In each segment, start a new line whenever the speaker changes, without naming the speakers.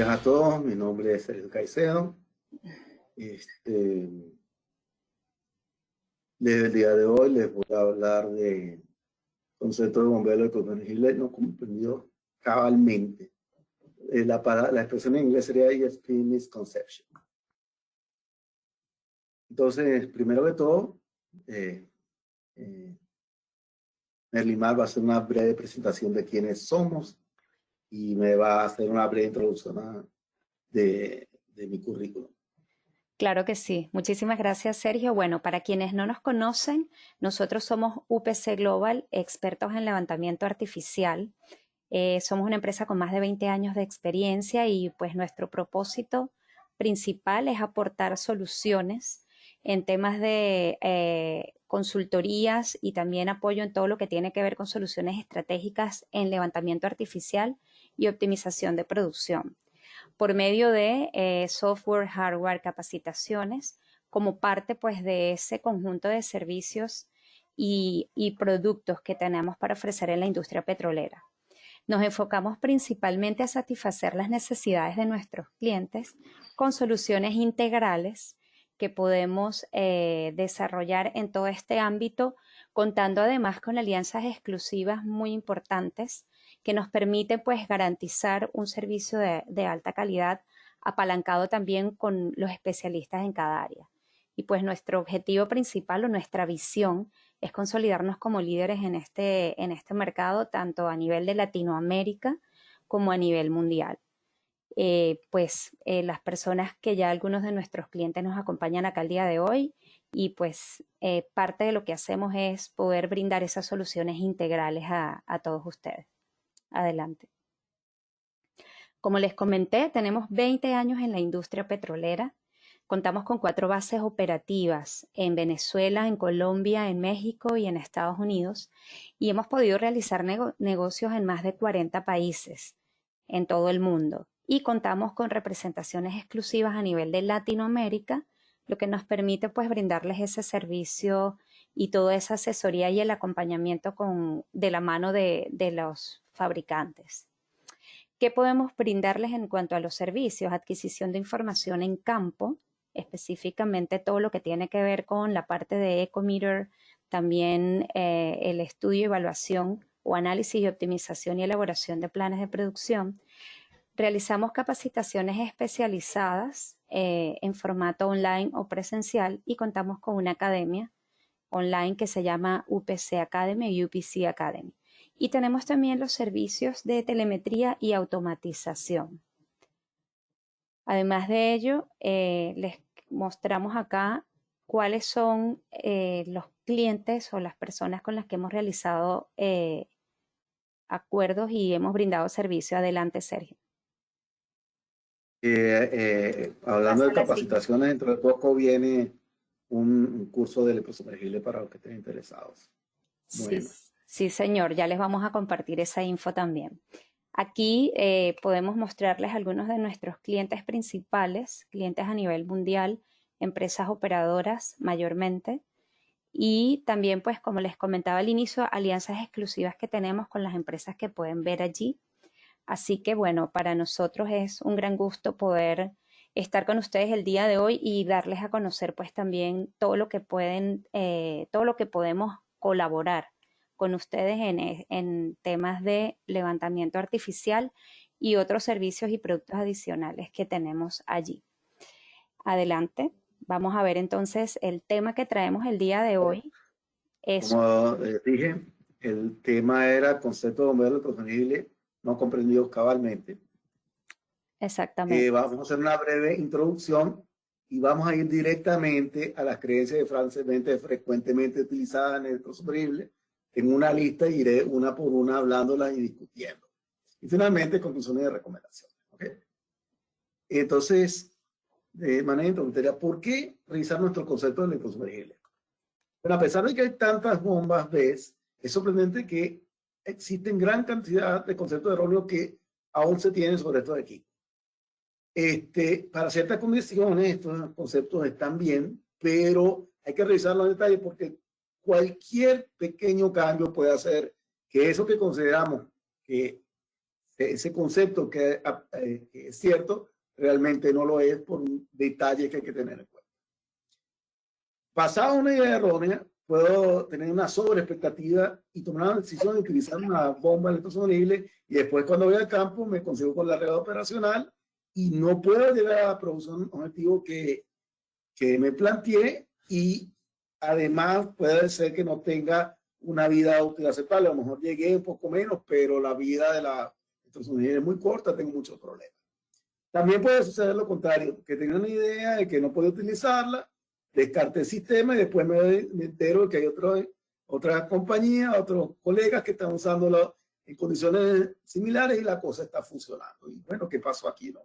días a todos, mi nombre es Sergio Caicedo. Desde el día de hoy les voy a hablar de concepto de bombeo electroconductible no comprendido cabalmente. La expresión en inglés sería ESP misconception. Entonces, primero de todo, Merlimar va a hacer una breve presentación de quiénes somos y me va a hacer una breve introducción de mi currículum.
Claro que sí. Muchísimas gracias, Sergio. Bueno, para quienes no nos conocen, nosotros somos UPC Global, expertos en levantamiento artificial. Somos una empresa con más de 20 años de experiencia y pues nuestro propósito principal es aportar soluciones en temas de consultorías y también apoyo en todo lo que tiene que ver con soluciones estratégicas en levantamiento artificial y optimización de producción por medio de software, hardware, capacitaciones, como parte pues de ese conjunto de servicios y productos que tenemos para ofrecer en la industria petrolera. Nos enfocamos principalmente a satisfacer las necesidades de nuestros clientes con soluciones integrales que podemos desarrollar en todo este ámbito, contando además con alianzas exclusivas muy importantes que nos permiten pues garantizar un servicio de alta calidad apalancado también con los especialistas en cada área. Y pues nuestro objetivo principal o nuestra visión es consolidarnos como líderes en este mercado, tanto a nivel de Latinoamérica como a nivel mundial. Las personas que ya algunos de nuestros clientes nos acompañan acá el día de hoy y pues parte de lo que hacemos es poder brindar esas soluciones integrales a todos ustedes. Adelante. Como les comenté, tenemos 20 años en la industria petrolera. Contamos con 4 bases operativas en Venezuela, en Colombia, en México y en Estados Unidos y hemos podido realizar negocios en más de 40 países en todo el mundo y contamos con representaciones exclusivas a nivel de Latinoamérica, lo que nos permite pues brindarles ese servicio y toda esa asesoría y el acompañamiento de la mano de los fabricantes. ¿Qué podemos brindarles en cuanto a los servicios? Adquisición de información en campo, específicamente todo lo que tiene que ver con la parte de Ecometer, también el estudio, evaluación o análisis y optimización y elaboración de planes de producción. Realizamos capacitaciones especializadas en formato online o presencial y contamos con una academia online que se llama UPC Academy, UPC Academy. Y tenemos también los servicios de telemetría y automatización. Además de ello, les mostramos acá cuáles son los clientes o las personas con las que hemos realizado acuerdos y hemos brindado servicio. Adelante, Sergio.
Hablando de capacitaciones, dentro de poco viene un curso de electrosumergible para los que estén interesados. Bueno.
Sí, señor, ya les vamos a compartir esa info también. Aquí podemos mostrarles algunos de nuestros clientes principales, clientes a nivel mundial, empresas operadoras mayormente, y también, pues, como les comentaba al inicio, alianzas exclusivas que tenemos con las empresas que pueden ver allí. Así que, bueno, para nosotros es un gran gusto poder estar con ustedes el día de hoy y darles a conocer, pues, también todo lo que todo lo que podemos colaborar con ustedes en temas de levantamiento artificial y otros servicios y productos adicionales que tenemos allí. Adelante. Vamos a ver entonces el tema que traemos el día de hoy.
Como dije, el tema era concepto de bombeo electroconductible no comprendido cabalmente.
Exactamente.
Vamos a hacer una breve introducción y vamos a ir directamente a las creencias frecuentemente utilizadas en el electrosumergible en una lista y iré una por una hablándolas y discutiendo. Y finalmente, conclusiones y recomendaciones. ¿Okay? Entonces, de manera introductoria, ¿por qué revisar nuestro concepto de electrosumergible? Pero a pesar de que hay tantas bombas, ves, es sorprendente que existen gran cantidad de conceptos de rollo que aún se tienen sobre estos equipos. Para ciertas condiciones, estos conceptos están bien, pero hay que revisarlos en detalle porque cualquier pequeño cambio puede hacer que eso que consideramos que ese concepto que es cierto, realmente no lo es por un detalle que hay que tener en cuenta. Basado en una idea errónea, puedo tener una sobreexpectativa y tomar una decisión de utilizar una bomba electrosonible y después cuando voy al campo me consigo con la red operacional y no puedo llegar a la producción objetivo que me planteé y además puede ser que no tenga una vida útil aceptable. A lo mejor llegué un poco menos, pero la vida de la electrosonible es muy corta, tengo muchos problemas. También puede suceder lo contrario, que tenga una idea de que no puedo utilizarla, descarte el sistema y después me entero de que hay otra compañía, otros colegas que están usándolo en condiciones similares y la cosa está funcionando. Y bueno, ¿qué pasó aquí? No?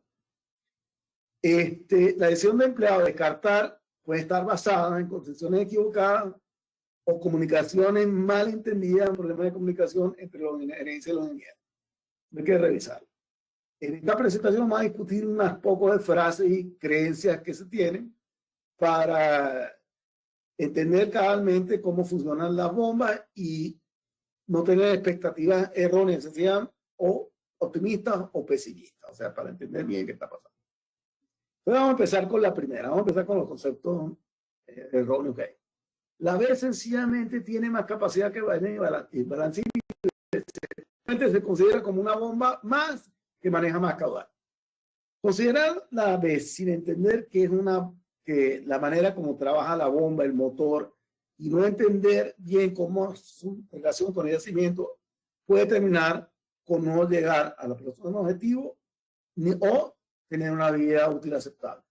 La decisión de empleado descartar puede estar basada en concepciones equivocadas o comunicaciones mal entendidas, problemas de comunicación entre los gerencia y los ingenieros. Hay que revisarlo. En esta presentación vamos a discutir unas pocas frases y creencias que se tienen para entender cabalmente cómo funcionan las bombas y no tener expectativas erróneas, sean o optimistas o pesimistas, o sea, para entender bien qué está pasando. Entonces vamos a empezar con la primera, vamos a empezar con los conceptos erróneos que hay. La B sencillamente tiene más capacidad que el balance se considera como una bomba más que maneja más caudal. Considerar la B sin entender que es la manera como trabaja la bomba, el motor, y no entender bien cómo su relación con el yacimiento puede terminar con no llegar a la producción objetivo o tener una vida útil aceptable.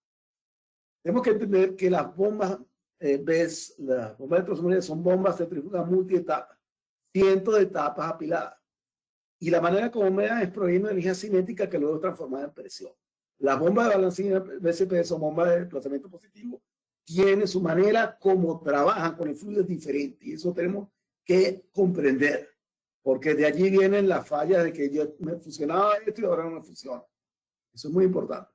Tenemos que entender que las bombas las bombas electrosonibles son bombas centrífugas multietapas, cientos de etapas apiladas. Y la manera como median es proveyendo energía cinética que luego es transformada en presión. Las bombas de balancina BCP son bombas de desplazamiento positivo. Tienen su manera como trabajan con el fluido diferente. Y eso tenemos que comprender. Porque de allí vienen las fallas de que yo me funcionaba esto y ahora no me funciona. Eso es muy importante.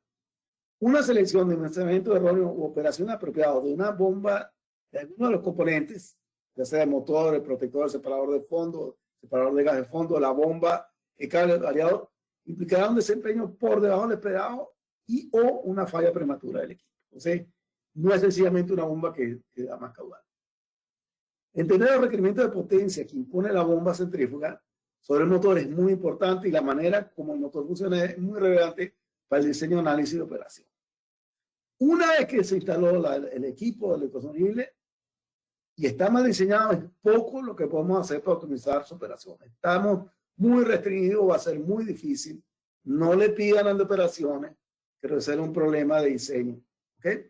Una selección de almacenamiento erróneo u operación apropiada de una bomba de alguno de los componentes, ya sea el motor, el protector, el separador de fondo, separador de gas de fondo, la bomba, el cable variador, implicará un desempeño por debajo del esperado y o una falla prematura del equipo. Entonces, no es sencillamente una bomba que da más caudal. Entender los requerimientos de potencia que impone la bomba centrífuga sobre el motor es muy importante y la manera como el motor funciona es muy relevante para el diseño, análisis y operación. Una vez que se instaló el equipo de electrosonible y está mal diseñado, es poco lo que podemos hacer para optimizar su operación. Estamos muy restringidos, va a ser muy difícil. No le pidan al de operaciones, que debe ser un problema de diseño. ¿Okay?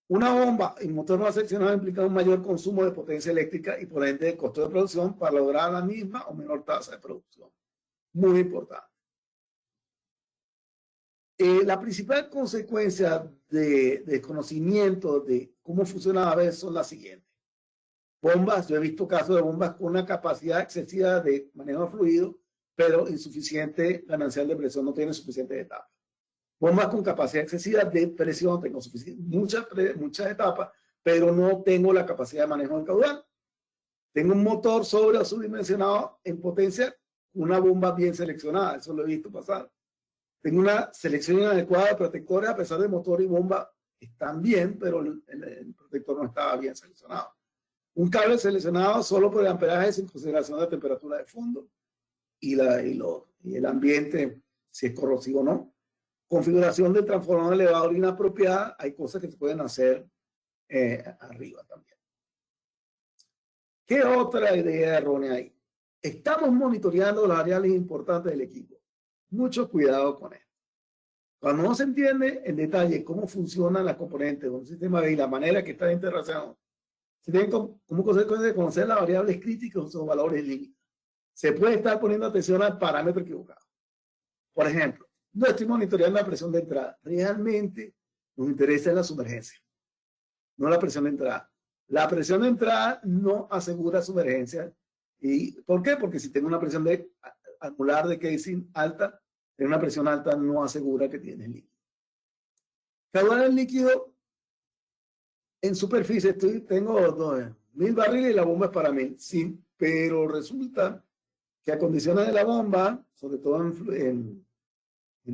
Una bomba y motor no seccionado implica un mayor consumo de potencia eléctrica y por ende de costo de producción para lograr la misma o menor tasa de producción. Muy importante. La principal consecuencia de desconocimiento de cómo funciona la vez son las siguientes. Bombas, yo he visto casos de bombas con una capacidad excesiva de manejo de fluido, pero insuficiente ganancial de presión, no tiene suficiente etapas. Bombas con capacidad excesiva de presión, tengo muchas etapas, pero no tengo la capacidad de manejo del caudal. Tengo un motor sobre o subdimensionado en potencia, una bomba bien seleccionada, eso lo he visto pasar. Tengo una selección inadecuada de protectores, a pesar de motor y bomba están bien, pero el protector no estaba bien seleccionado. Un cable seleccionado solo por el amperaje sin consideración de la temperatura de fondo y el ambiente, si es corrosivo o no. Configuración del transformador elevador inapropiada, hay cosas que se pueden hacer arriba también. ¿Qué otra idea errónea hay? Estamos monitoreando las variables importantes del equipo. Mucho cuidado con esto. Cuando no se entiende en detalle cómo funcionan las componentes de un sistema B y la manera que está interrelacionado, se tienen como consecuencia de conocer las variables críticas o valores límites. Se puede estar poniendo atención al parámetro equivocado. Por ejemplo, no estoy monitoreando la presión de entrada. Realmente nos interesa la sumergencia, no la presión de entrada. La presión de entrada no asegura sumergencia. ¿Y por qué? Porque si tengo una presión angular de casing alta, tener una presión alta no asegura que tienes líquido. Caudal el líquido en superficie, tengo 1000 barriles y la bomba es para 1000. Sí, pero resulta que a condiciones de la bomba, sobre todo en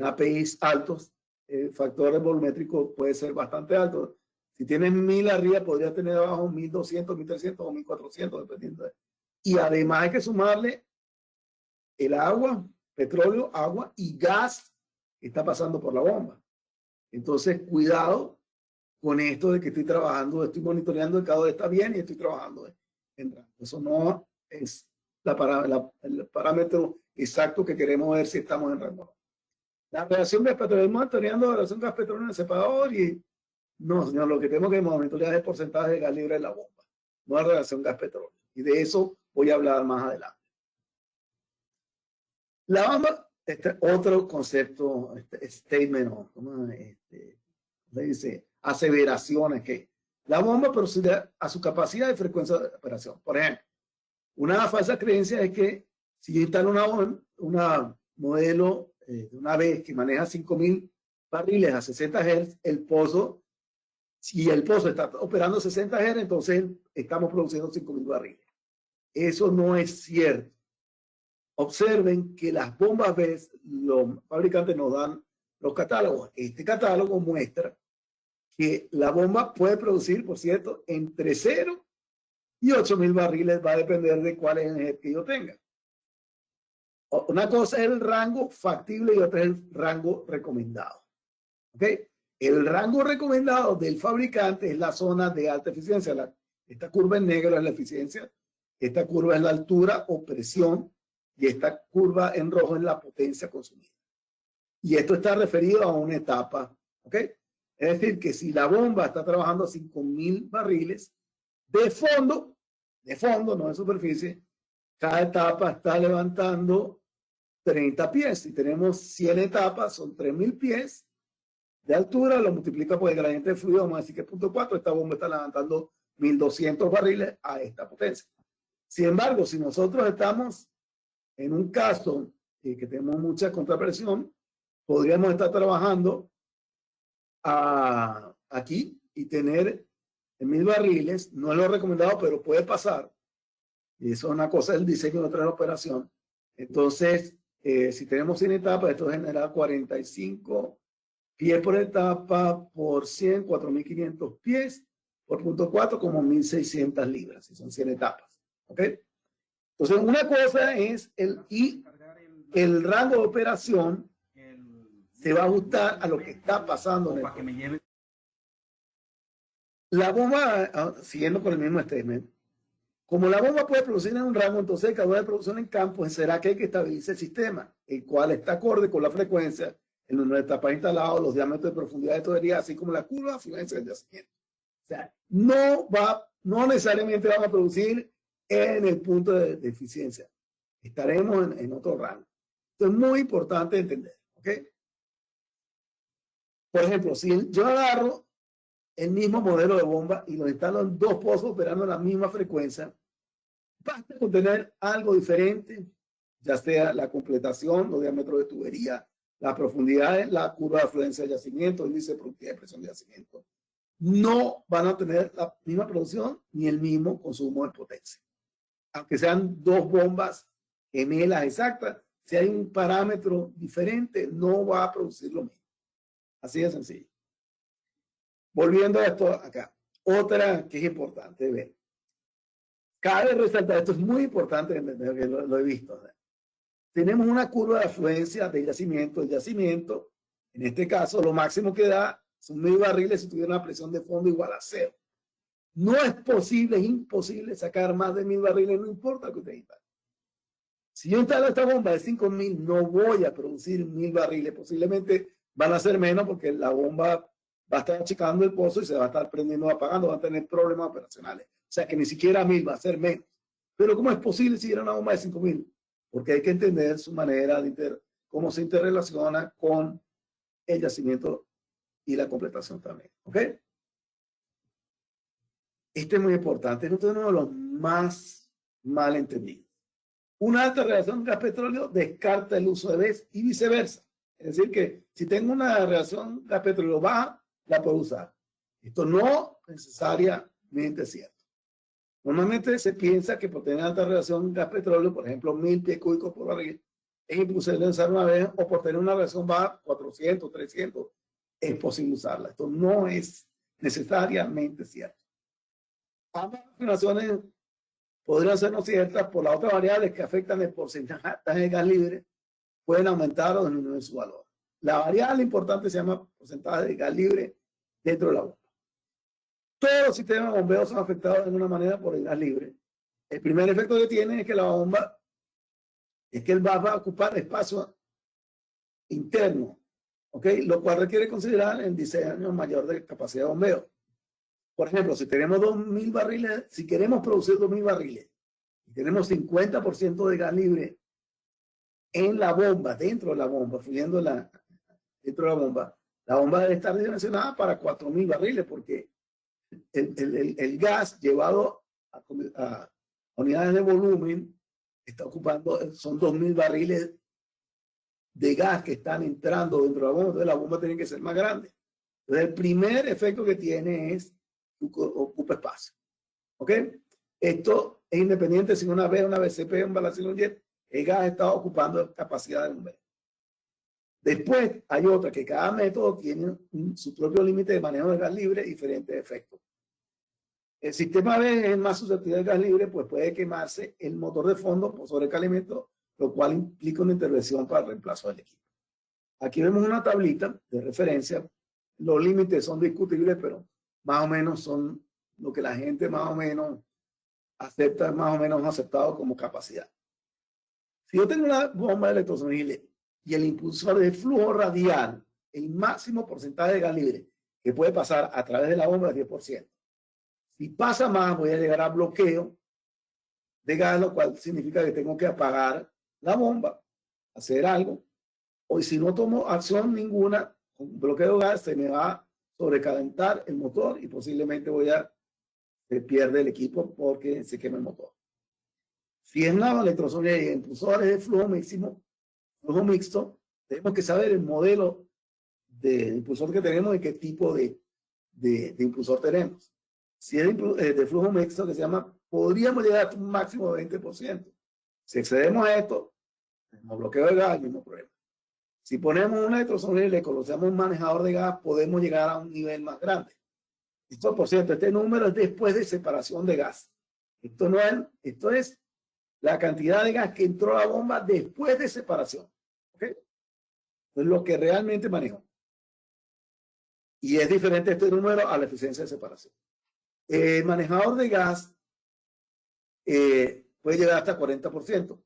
APIs altos, el factor volumétrico puede ser bastante alto. Si tienes 1000 arriba, podría tener abajo 1200, 1300 o 1400, dependiendo. Y además hay que sumarle el agua, petróleo, agua y gas que está pasando por la bomba. Entonces, cuidado con esto de que estoy trabajando, estoy monitoreando el cada vez está bien y estoy trabajando en rango. Eso no es el parámetro exacto que queremos ver si estamos en rango. La reacción gas petróleo, monitoreando la reacción gas petróleo en el separador y no, señor, lo que tenemos que monitorear es el porcentaje de gas libre en la bomba, no la relación gas petróleo. Y de eso voy a hablar más adelante. La bomba, otro concepto, statement, ¿cómo se dice? Aseveraciones que la bomba procede a su capacidad de frecuencia de operación. Por ejemplo, una falsa creencia es que si yo instalo una modelo de una vez que maneja 5000 barriles a 60 Hz, el pozo, si el pozo está operando 60 Hz, entonces estamos produciendo 5000 barriles. Eso no es cierto. Observen que las bombas BESS, los fabricantes nos dan los catálogos. Este catálogo muestra que la bomba puede producir, por cierto, entre 0 y 8000 barriles, va a depender de cuál es el energía que yo tenga. Una cosa es el rango factible y otra es el rango recomendado. ¿Ok? El rango recomendado del fabricante es la zona de alta eficiencia. Esta curva en negro es la eficiencia, esta curva es la altura o presión y esta curva en rojo es la potencia consumida. Y esto está referido a una etapa. ¿Ok? Es decir, que si la bomba está trabajando a 5000 barriles, de fondo, no de superficie, cada etapa está levantando 30 pies. Si tenemos 100 etapas, son 3000 pies de altura, lo multiplica por el gradiente de fluido, vamos a decir que es 0.4, esta bomba está levantando 1200 barriles a esta potencia. Sin embargo, si nosotros estamos en un caso que tenemos mucha contrapresión, podríamos estar trabajando aquí y tener 1000 barriles, no es lo recomendado, pero puede pasar. Y eso es una cosa del diseño de otra operación. Entonces, si tenemos 100 etapas, esto genera 45 pies por etapa por 100, 4500 pies por 0.4, como 1600 libras, si son 100 etapas. ¿Ok? Entonces, una cosa es el rango de operación se va a ajustar a lo que está pasando en el La bomba, siguiendo con el mismo statement, como la bomba puede producir en un rango, entonces el calor de producción en campo será que hay que estabilizar el sistema, el cual está acorde con la frecuencia, el número de etapas instaladas, los diámetros de profundidad de tubería, así como la curva de afluencia del yacimiento. O sea, no necesariamente vamos a producir en el punto de eficiencia. Estaremos en otro rango. Esto es muy importante entender. ¿Ok? Por ejemplo, si yo agarro el mismo modelo de bomba y lo instalo en dos pozos operando a la misma frecuencia, basta con tener algo diferente, ya sea la completación, los diámetros de tubería, la profundidad, la curva de afluencia de yacimiento, el índice de productividad de presión de yacimiento. No van a tener la misma producción ni el mismo consumo de potencia. Aunque sean dos bombas gemelas exactas, si hay un parámetro diferente, no va a producir lo mismo. Así de sencillo. Volviendo a esto acá. Otra que es importante ver. Cabe resaltar, esto es muy importante entender, que lo he visto. Tenemos una curva de afluencia del yacimiento. El yacimiento, en este caso, lo máximo que da son 1000 barriles si tuviera una presión de fondo igual a 0. No es posible, es imposible sacar más de 1000 barriles, no importa lo que usted instale. Si yo instalo esta bomba de 5000, no voy a producir 1000 barriles. Posiblemente van a ser menos porque la bomba va a estar achicando el pozo y se va a estar prendiendo o apagando, va a tener problemas operacionales. O sea que ni siquiera 1000 va a ser menos. Pero ¿cómo es posible si era una bomba de 5000? Porque hay que entender su manera de cómo se interrelaciona con el yacimiento y la completación también. ¿Ok? Este es muy importante. Este es uno de los más mal entendidos. Una alta relación gas-petróleo descarta el uso de BESS y viceversa. Es decir, que si tengo una relación gas-petróleo baja, la puedo usar. Esto no necesariamente es cierto. Normalmente se piensa que por tener alta relación gas-petróleo, por ejemplo, 1000 pies cúbicos por barril, es imposible usar una vez, o por tener una relación baja, 400, 300, es posible usarla. Esto no es necesariamente cierto. Ambas afirmaciones podrían ser no ciertas por las otras variables que afectan el porcentaje de gas libre, pueden aumentar o disminuir su valor. La variable importante se llama porcentaje de gas libre dentro de la bomba. Todos los sistemas de bombeo son afectados de alguna manera por el gas libre. El primer efecto que tiene es que la bomba, es que el gas va a ocupar espacio interno, ¿ok? Lo cual requiere considerar el diseño mayor de capacidad de bombeo. Por ejemplo, si tenemos 2000 barriles, si queremos producir 2000 barriles y tenemos 50% de gas libre en la bomba, dentro de la bomba, fluyendo dentro de la bomba debe estar dimensionada para 4000 barriles, porque el gas llevado a unidades de volumen está ocupando, son 2000 barriles de gas que están entrando dentro de la bomba, entonces la bomba tiene que ser más grande. Entonces el primer efecto que tiene es que ocupa espacio. ¿Ok? Esto es independiente si una BCP, un balance de un jet, el gas está ocupando capacidad de bombeo. Después hay otra que cada método tiene su propio límite de manejo de gas libre y diferentes efectos. El sistema B es más susceptible al gas libre, pues puede quemarse el motor de fondo por sobrecalentamiento, lo cual implica una intervención para el reemplazo del equipo. Aquí vemos una tablita de referencia. Los límites son discutibles, pero más o menos son lo que la gente más o menos acepta, más o menos aceptado como capacidad. Si yo tengo una bomba de electrosumergible y el impulsor de flujo radial, el máximo porcentaje de gas libre que puede pasar a través de la bomba es 10%. Si pasa más, voy a llegar a bloqueo de gas, lo cual significa que tengo que apagar la bomba, hacer algo, o si no tomo acción ninguna, con bloqueo de gas se me va a sobrecalentar el motor y posiblemente se pierde el equipo porque se quema el motor. Si es una electrosumergible y impulsores de flujo mixto, tenemos que saber el modelo de impulsor que tenemos y qué tipo de impulsor tenemos. Si es de flujo mixto, que se llama, podríamos llegar a un máximo de 20%. Si excedemos a esto, tenemos bloqueo de gas, el mismo problema. Si ponemos una electrosumergible y le colocamos un manejador de gas, podemos llegar a un nivel más grande. Esto, por cierto, este número es después de separación de gas. Esto es la cantidad de gas que entró a la bomba después de separación. ¿Ok? Es lo que realmente manejó. Y es diferente este número a la eficiencia de separación. El manejador de gas puede llegar hasta 40%.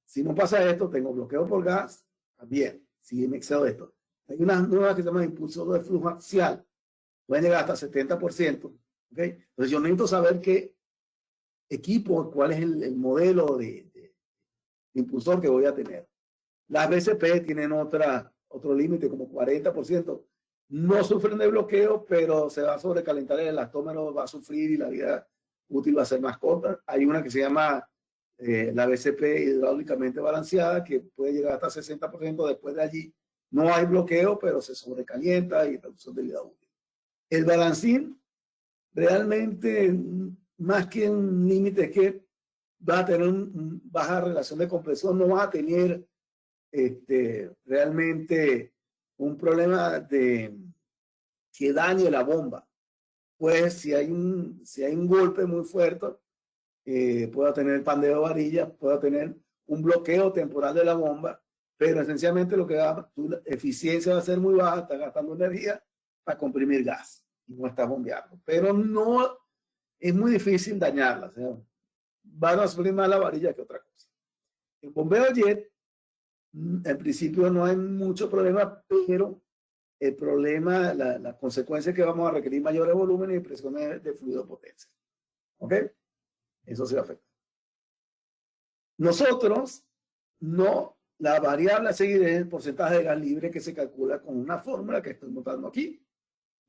Si no pasa esto, tengo bloqueo por gas, también, si me excedo de esto. Hay unas nuevas que se llaman impulsor de flujo axial, pueden llegar hasta 70%. ¿Okay? Entonces yo necesito saber qué equipo, cuál es el modelo de impulsor que voy a tener. Las BCP tienen otro límite, como 40%. No sufren de bloqueo, pero se va a sobrecalentar el elastómero, va a sufrir y la vida útil va a ser más corta. Hay una que se llama la BCP hidráulicamente balanceada, que puede llegar hasta 60%. Después de allí no hay bloqueo, pero se sobrecalienta y reducción de vida útil. El balancín realmente, más que un límite, es que va a tener baja relación de compresión, no va a tener realmente un problema de que dañe la bomba. Pues si hay un golpe muy fuerte, pueda tener pandeo de varilla, pueda tener un bloqueo temporal de la bomba, pero esencialmente lo que da, la eficiencia va a ser muy baja, está gastando energía para comprimir gas y no está bombeando. Pero no es muy difícil dañarla, o sea, van a sufrir más la varilla que otra cosa. En bombeo jet, en principio no hay mucho problema, pero el problema, la consecuencia es que vamos a requerir mayores volúmenes y presiones de fluido potencia. ¿Ok? Eso se afecta. Nosotros no, la variable a seguir es el porcentaje de gas libre que se calcula con una fórmula que estoy mostrando aquí.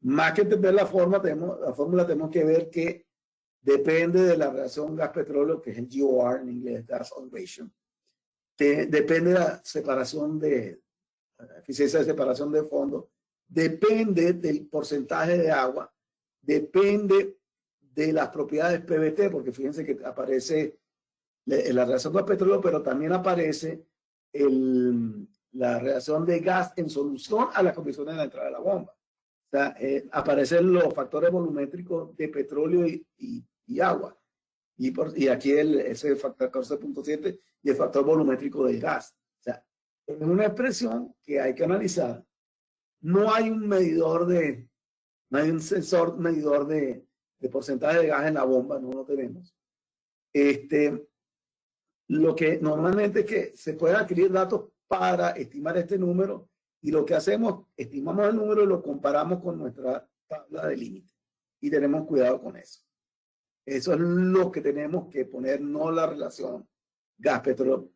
Más que entender la fórmula tenemos que ver que depende de la relación gas-petróleo, que es el GOR en inglés, Gas Oil Ratio. Depende de la separación eficiencia de separación de fondo, depende del porcentaje de agua, depende de las propiedades PVT, porque fíjense que aparece la reacción con petróleo, pero también aparece la reacción de gas en solución a las condiciones de la entrada de la bomba. O sea, aparecen los factores volumétricos de petróleo y agua. Y aquí ese factor 14.7 y el factor volumétrico del gas. O sea, es una expresión que hay que analizar. No hay un medidor no hay un sensor medidor de porcentaje de gas en la bomba, no lo tenemos. Lo que normalmente es que se pueden adquirir datos para estimar este número y lo que hacemos, estimamos el número y lo comparamos con nuestra tabla de límite y tenemos cuidado con eso. Eso es lo que tenemos que poner, no la relación gas-petróleo.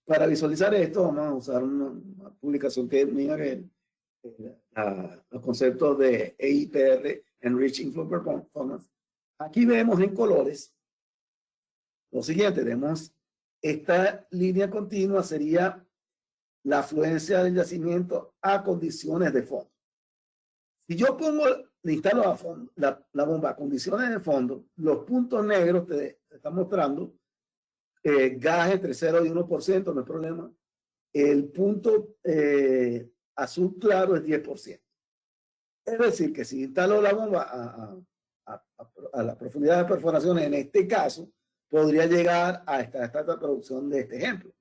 Para visualizar esto, vamos a usar una publicación que mira los conceptos de EIPR, Enriching Flow Performance. Aquí vemos en colores lo siguiente, tenemos esta línea continua sería la afluencia del yacimiento a condiciones de fondo. Si yo instalo la bomba a condiciones de fondo, los puntos negros te están mostrando gas entre 0 y 1%, no hay problema. El punto azul claro es 10%. Es decir, que si instalo la bomba a la profundidad de perforaciones, en este caso, podría llegar a esta producción de este ejemplo,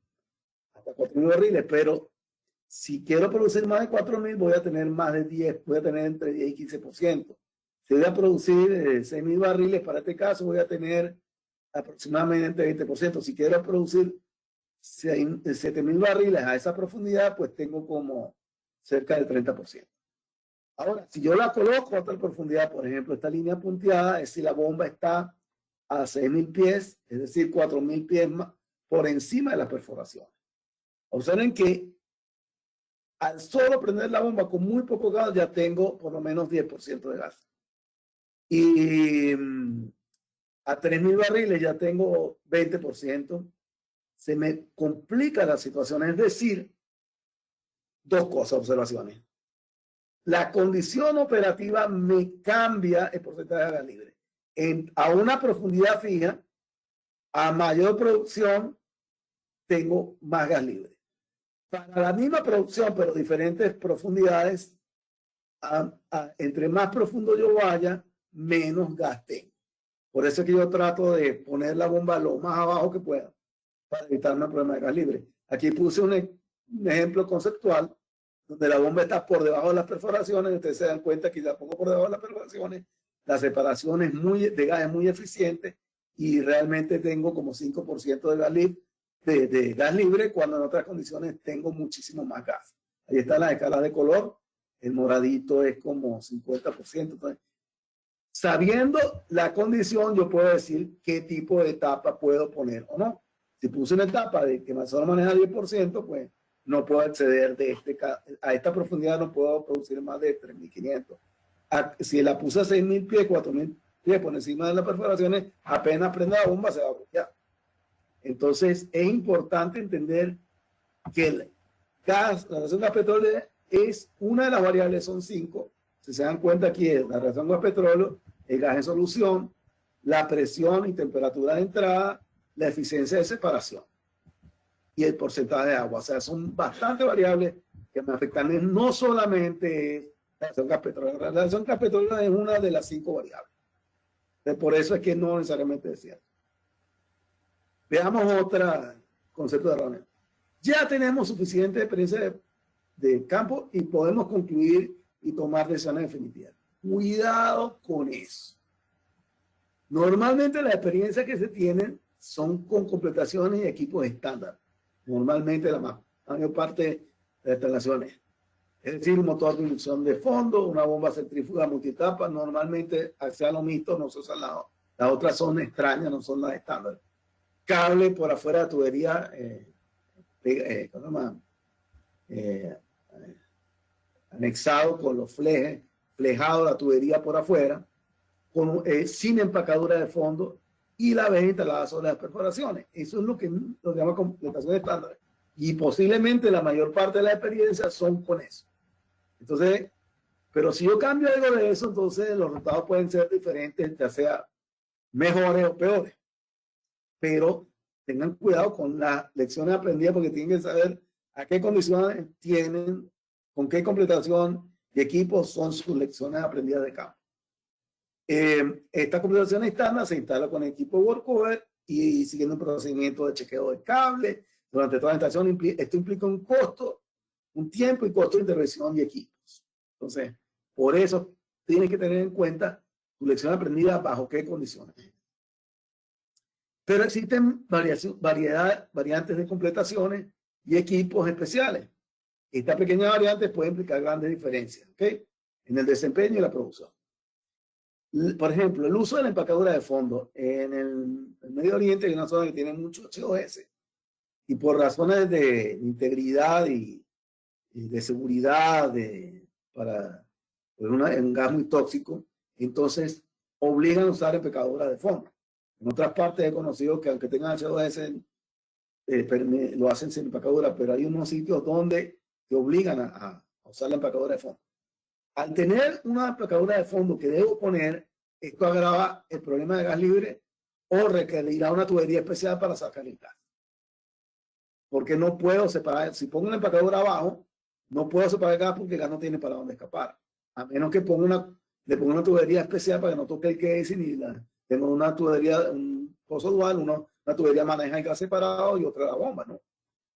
hasta 4.000 barriles, pero si quiero producir más de 4.000, voy a tener más de 10, voy a tener entre 10 y 15%. Si voy a producir 6.000 barriles, para este caso voy a tener aproximadamente 20%. Si quiero producir 7.000 barriles a esa profundidad, pues tengo como cerca del 30%. Ahora, si yo la coloco a otra profundidad, por ejemplo, esta línea punteada, es si la bomba está a 6.000 pies, es decir, 4.000 pies más por encima de las perforaciones. Observen que al solo prender la bomba con muy poco gas, ya tengo por lo menos 10% de gas. Y a 3.000 barriles ya tengo 20%. Se me complica la situación, es decir, dos cosas, observaciones. La condición operativa me cambia el porcentaje de gas libre. A una profundidad fija, a mayor producción, tengo más gas libre. Para la misma producción, pero diferentes profundidades, entre más profundo yo vaya, menos gas tengo. Por eso es que yo trato de poner la bomba lo más abajo que pueda para evitarme un problema de gas libre. Aquí puse un ejemplo conceptual donde la bomba está por debajo de las perforaciones. Ustedes se dan cuenta que la pongo por debajo de las perforaciones. La separación de gas es muy eficiente y realmente tengo como 5% de gas libre cuando en otras condiciones tengo muchísimo más gas. Ahí están las escalas de color. El moradito es como 50%. Entonces, sabiendo la condición, yo puedo decir qué tipo de etapa puedo poner o no. Si puse una etapa de que solo maneja 10%, pues no puedo acceder a esta profundidad, no puedo producir más de 3.500. Si la puse a 6.000 pies, 4.000 pies por encima de las perforaciones, apenas prenda la bomba se va a bloquear. Entonces es importante entender que el gas, la relación gas-petróleo es una de las variables, son 5. Si se dan cuenta aquí es la relación gas-petróleo, el gas en solución, la presión y temperatura de entrada, la eficiencia de separación y el porcentaje de agua. O sea, son bastantes variables que me afectan. No solamente la relación gas-petróleo. La relación gas-petróleo es una de las 5 variables. Por eso es que no necesariamente es cierto. Veamos otro concepto de reunión. Ya tenemos suficiente experiencia de campo y podemos concluir y tomar decisiones definitivas. Cuidado con eso. Normalmente las experiencias que se tienen son con completaciones y equipos estándar. Normalmente la mayor parte de las instalaciones. Es decir, un motor de inducción de fondo, una bomba centrífuga multietapa. Normalmente axial o mixto no se usan las otras son extrañas, no son las estándar. Cable por afuera de tubería, ¿cómo se llama? Anexado con los flejes, flejado la tubería por afuera, sin empacadura de fondo y la vez instalada sobre las perforaciones. Eso es lo que se llama completación estándar. Y posiblemente la mayor parte de las experiencias son con eso. Entonces, Pero si yo cambio algo de eso, entonces los resultados pueden ser diferentes, ya sea mejores o peores. Pero tengan cuidado con las lecciones aprendidas porque tienen que saber a qué condiciones tienen, con qué completación de equipos son sus lecciones aprendidas de campo. Esta completación estándar se instala con el equipo workover y siguiendo un procedimiento de chequeo de cable durante toda la instalación. Esto implica un costo, un tiempo y costo de intervención y equipos. Entonces, por eso tienes que tener en cuenta tu lección aprendida bajo qué condiciones. Pero existen variantes de completaciones y equipos especiales. Esta pequeña variante puede implicar grandes diferencias, ¿ok? En el desempeño y la producción. Por ejemplo, el uso de la empacadura de fondo. En el Medio Oriente hay una zona que tiene mucho HOS y por razones de integridad y de seguridad por un gas muy tóxico, entonces obligan a usar empacadura de fondo. En otras partes he conocido que aunque tengan HOS, lo hacen sin empacadura, pero hay unos sitios donde te obligan a usar la empacadura de fondo. Al tener una empacadura de fondo que debo poner, esto agrava el problema de gas libre o requerirá una tubería especial para sacar el gas. Porque no puedo separar, si pongo una empacadura abajo, no puedo separar el gas porque el gas no tiene para dónde escapar. A menos que le ponga una tubería especial para que no toque el casing y tengo una tubería, un pozo dual, una tubería maneja el gas separado y otra la bomba, ¿no?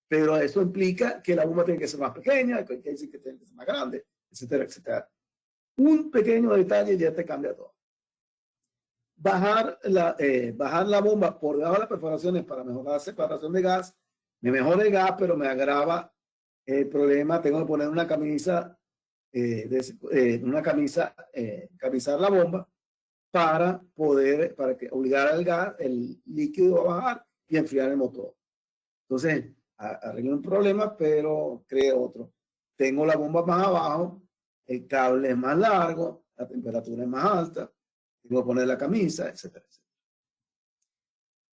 Pero eso implica que la bomba tiene que ser más pequeña, que el casing tiene que ser más grande, etcétera, etcétera. Un pequeño detalle ya te cambia todo. Bajar la bomba por debajo de las perforaciones para mejorar la separación de gas, me mejora el gas, pero me agrava el problema. Tengo que poner una camisa, camisar la bomba para que obligar al gas, el líquido a bajar y enfriar el motor. Entonces, arreglé un problema, pero creé otro. Tengo la bomba más abajo, el cable es más largo, la temperatura es más alta, tengo que poner la camisa, etcétera,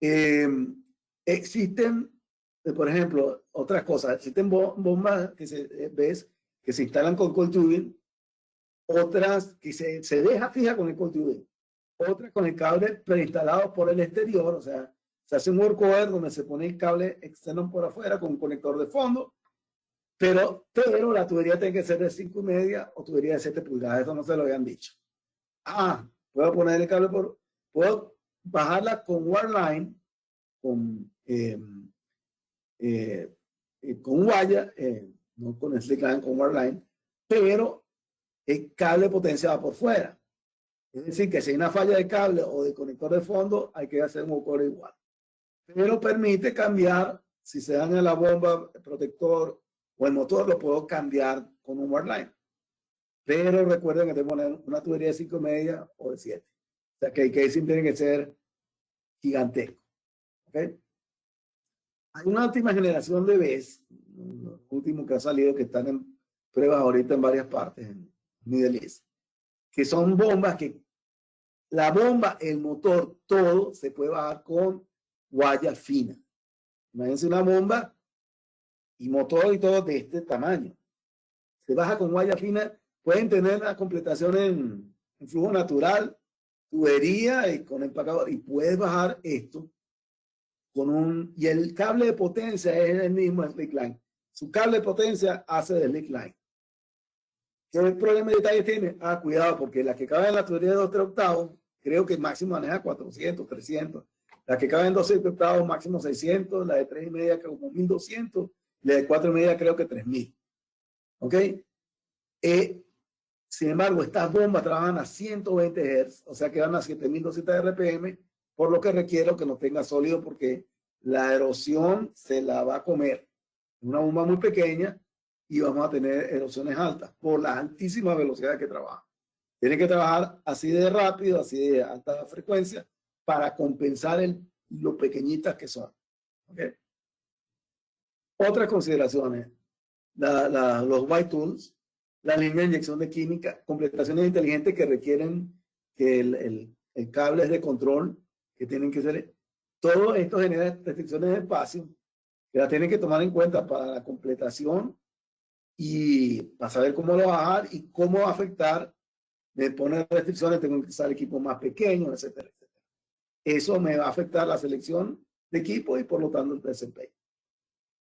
etcétera. Existen, por ejemplo, otras cosas. Existen bombas que se instalan con cold tubing, otras que se deja fija con el cold tubing, otras con el cable preinstalado por el exterior, o sea, se hace un workover donde se pone el cable externo por afuera con un conector de fondo, pero la tubería tiene que ser de 5,5 o tubería de 7 pulgadas, eso no se lo habían dicho. Puedo poner el cable puedo bajarla con wireline, con wire, no con slickline, con wireline, pero el cable potenciado por fuera. Es decir, que si hay una falla de cable o de conector de fondo, hay que hacer un workover igual. Pero permite cambiar, si se daña la bomba, el protector o el motor, lo puedo cambiar con un wireline. Pero recuerden que tengo que poner una tubería de 5,5 o de 7. O sea que el casing tiene que ser gigantesco. ¿Okay? Hay una última generación de BES, los últimos que ha salido, que están en pruebas ahorita en varias partes, en Middle East, que son bombas que la bomba, el motor, todo se puede bajar con guaya fina. Imagínense una bomba y motor y todo de este tamaño. Se baja con guaya fina. Pueden tener la completación en flujo natural, tubería y con empacador. Y puedes bajar esto y el cable de potencia es el mismo slickline. Su cable de potencia hace de slickline. ¿Qué problema de detalle tiene? Cuidado, porque la que cabe en la tubería de 2/3 octavos, creo que el máximo maneja 400, 300. La que cabe en 12 octavos, máximo 600. La de 3,5 creo como 1,200. La de 4,5 creo que 3,000. ¿Ok? Sin embargo, estas bombas trabajan a 120 Hz, o sea que van a 7,200 RPM, por lo que requiero que no tenga sólido porque la erosión se la va a comer. Es una bomba muy pequeña y vamos a tener erosiones altas por la altísima velocidad que trabaja. Tiene que trabajar así de rápido, así de alta frecuencia para compensar lo pequeñitas que son. ¿Okay? Otras consideraciones, los white tools, la línea de inyección de química, completaciones inteligentes que requieren que el cable es de control, que tienen que ser, todo esto genera restricciones de espacio que la tienen que tomar en cuenta para la completación y para saber cómo lo bajar y cómo va a afectar, me pone restricciones, tengo que usar equipos más pequeños, etcétera, etcétera. Eso me va a afectar la selección de equipo y por lo tanto el desempeño.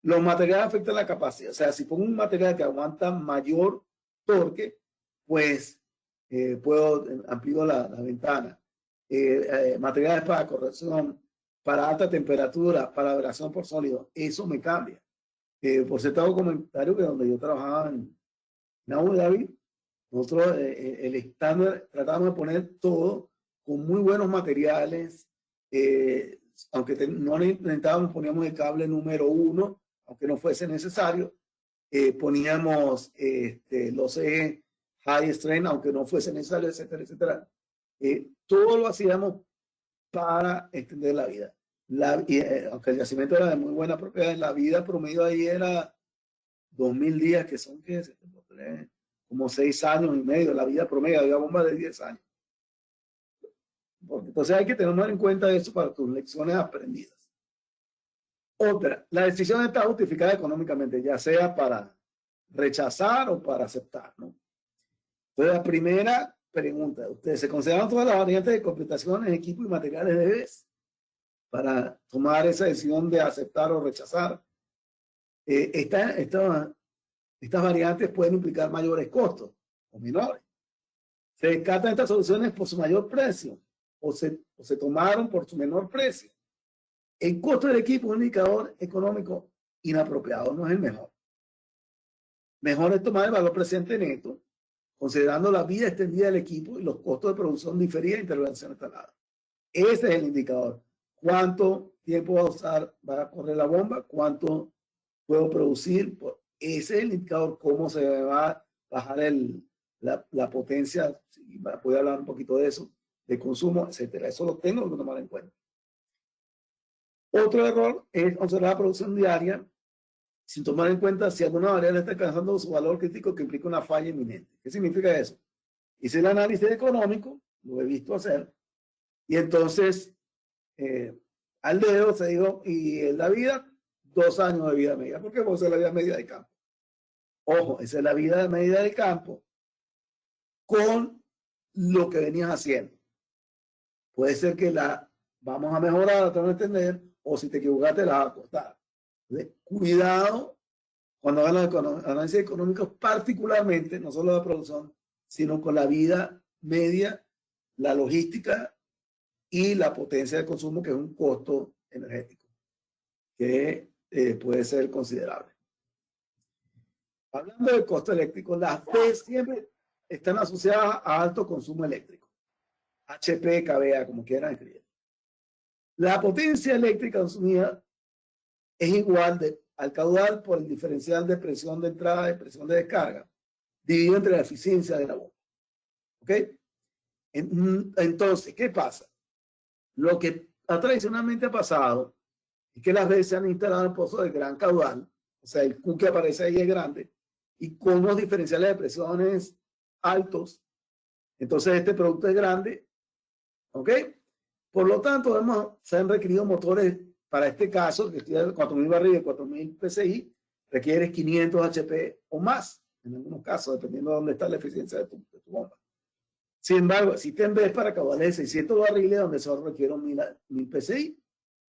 Los materiales afectan la capacidad. O sea, si pongo un material que aguanta mayor torque, pues puedo ampliar la ventana. Materiales para corrección, para alta temperatura, para vibración por sólido, eso me cambia. Por cierto, hago comentario que donde yo trabajaba en Abu Dhabi, nosotros el estándar tratábamos de poner todo con muy buenos materiales, aunque no necesitábamos, poníamos el cable número 1, aunque no fuese necesario, poníamos los ejes high strength, aunque no fuese necesario, etcétera, etcétera. Todo lo hacíamos para extender la vida. Aunque el yacimiento era de muy buena propiedad, la vida promedio ahí era 2000 días, que son ¿qué? Como 6 años y medio, la vida promedio, había bombas de 10 años. Entonces hay que tener en cuenta eso para tus lecciones aprendidas. Otra, la decisión está justificada económicamente, ya sea para rechazar o para aceptar, ¿no? Entonces la primera pregunta, ¿ustedes se consideran todas las variantes de computación en equipo y materiales de BES para tomar esa decisión de aceptar o rechazar? Estas variantes pueden implicar mayores costos o menores. Se descartan estas soluciones por su mayor precio o se tomaron por su menor precio. El costo del equipo es un indicador económico inapropiado, no es el mejor. Mejor es tomar el valor presente neto, considerando la vida extendida del equipo y los costos de producción diferida e intervención instalada. Ese es el indicador. ¿Cuánto tiempo va a correr la bomba? ¿Cuánto puedo producir? Ese es el indicador, cómo se va a bajar la potencia. Voy a hablar un poquito de eso, de consumo, etcétera. Eso lo tengo que tomar en cuenta. Otro error es observar la producción diaria sin tomar en cuenta si alguna variable está alcanzando su valor crítico que implica una falla inminente. ¿Qué significa eso? Hice el análisis económico, lo he visto hacer, y entonces al dedo se dijo, y en la vida, 2 años de vida media. ¿Por qué? Porque esa es la vida media del campo. Ojo, esa es la vida media del campo con lo que venías haciendo. Puede ser que vamos a mejorar, a tratar de entender, o si te equivocaste, la vas a costar. Entonces, cuidado cuando hagan los análisis económicos, particularmente, no solo de producción, sino con la vida media, la logística y la potencia de consumo, que es un costo energético, que puede ser considerable. Hablando del costo eléctrico, las P siempre están asociadas a alto consumo eléctrico. HP, kVA, como quieran escribir. La potencia eléctrica consumida es igual al caudal por el diferencial de presión de entrada y presión de descarga, dividido entre la eficiencia de la bomba. ¿Ok? Entonces, ¿qué pasa? Lo que tradicionalmente ha pasado es que las veces se han instalado en pozos de gran caudal, o sea, el Q que aparece ahí es grande, y con unos diferenciales de presiones altos. Entonces, este producto es grande. ¿Ok? Por lo tanto, se han requerido motores para este caso, que estoy de 4000 barriles, 4000 PSI, requiere 500 HP o más, en algunos casos, dependiendo de dónde está la eficiencia de tu bomba. Sin embargo, existen veces para caudales de 600 barriles, donde solo requiere 1000 PSI.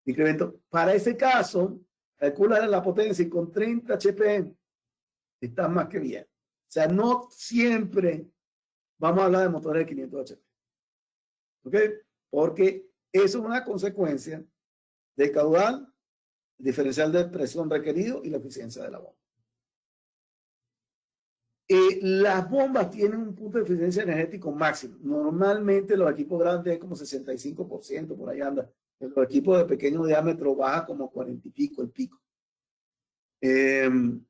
Incremento. Para ese caso, calcula la potencia y con 30 HP está más que bien. O sea, no siempre vamos a hablar de motores de 500 HP. ¿Ok? Porque eso es una consecuencia del caudal, el diferencial de presión requerido y la eficiencia de la bomba. Las bombas tienen un punto de eficiencia energético máximo. Normalmente los equipos grandes es como 65%, por ahí anda. Los equipos de pequeño diámetro baja como 40 y pico el pico. Pero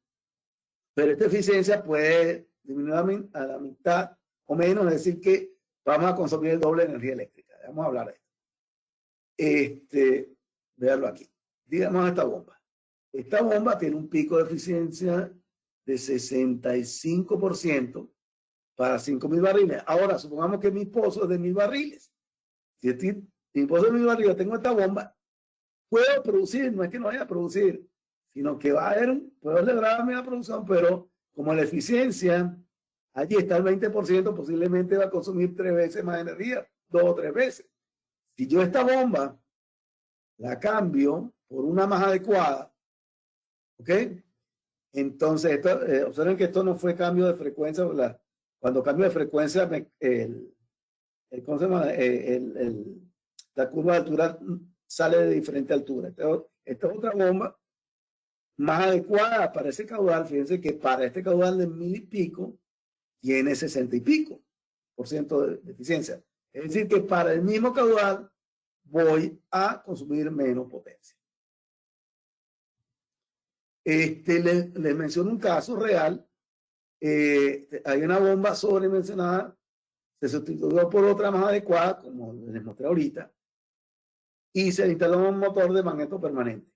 esta eficiencia puede disminuir a la mitad o menos, es decir que vamos a consumir el doble de energía eléctrica. Vamos a hablar de esto. Veanlo aquí. Digamos esta bomba. Esta bomba tiene un pico de eficiencia de 65% para 5000 barriles. Ahora, supongamos que mi pozo es de 1000 barriles. Si mi pozo es de 1000 barriles, tengo esta bomba, puedo producir, no es que no vaya a producir, sino que va a haber, puedo lograr mi producción, pero como la eficiencia, allí está el 20%, posiblemente va a consumir 3 veces más energía, 2 o 3 veces. Si yo esta bomba la cambio por una más adecuada, ¿ok? Entonces, observen que esto no fue cambio de frecuencia. Cuando cambio de frecuencia, ¿cómo se llama? La curva de altura sale de diferente altura. Esta es otra bomba más adecuada para ese caudal. Fíjense que para este caudal de 1000 y pico, tiene 60 y pico % de eficiencia. Es decir, que para el mismo caudal voy a consumir menos potencia. Les menciono un caso real. Hay una bomba sobredimensionada, se sustituyó por otra más adecuada, como les mostré ahorita, y se instaló un motor de magneto permanente.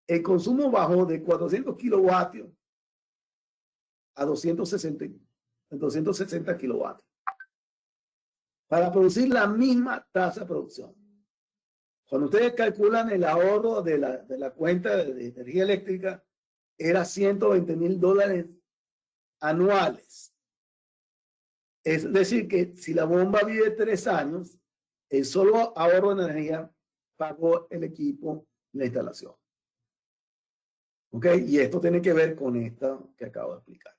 El consumo bajó de 400 kilovatios a 260 kilovatios para producir la misma tasa de producción. Cuando ustedes calculan el ahorro de la cuenta de energía eléctrica, era $120,000 anuales. Es decir, que si la bomba vive 3 años, el solo ahorro de energía pagó el equipo y la instalación. ¿Ok? Y esto tiene que ver con esto que acabo de explicar.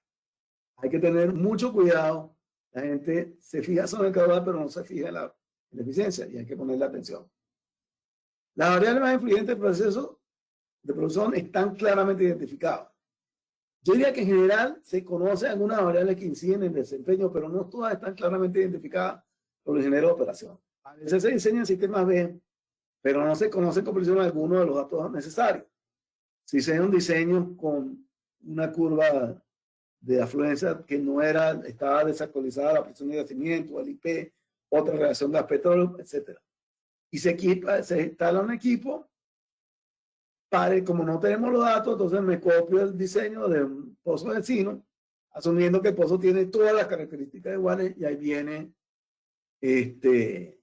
Hay que tener mucho cuidado. La gente se fija sobre el caudal, pero no se fija en la eficiencia, y hay que ponerle atención. Las variables más influyentes del proceso de producción están claramente identificadas. Yo diría que en general se conocen algunas variables que inciden en el desempeño, pero no todas están claramente identificadas por el ingeniero de operación. A veces se diseñan sistemas B, pero no se conoce con precisión alguno de los datos necesarios. Si se hace un diseño con una curva de afluencia que no estaba desactualizada, la presión de yacimiento, el IP, otra relación gas petróleo, etc. Y se instala un equipo como no tenemos los datos, entonces me copio el diseño de un pozo vecino, asumiendo que el pozo tiene todas las características iguales, y ahí viene el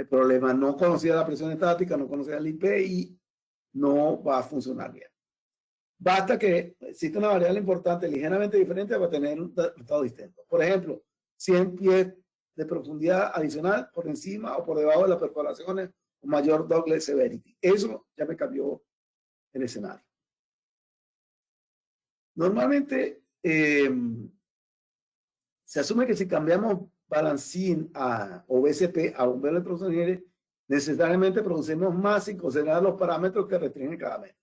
problema. No conocía la presión estática, no conocía el IP y no va a funcionar bien. Basta que exista una variable importante ligeramente diferente para tener un resultado distinto. Por ejemplo, 100 pies de profundidad adicional por encima o por debajo de las perforaciones o mayor Douglas severity. Eso ya me cambió el escenario. Normalmente se asume que si cambiamos balancín o BCP a bombero de producción, necesariamente producimos más sin considerar los parámetros que restringen cada metro.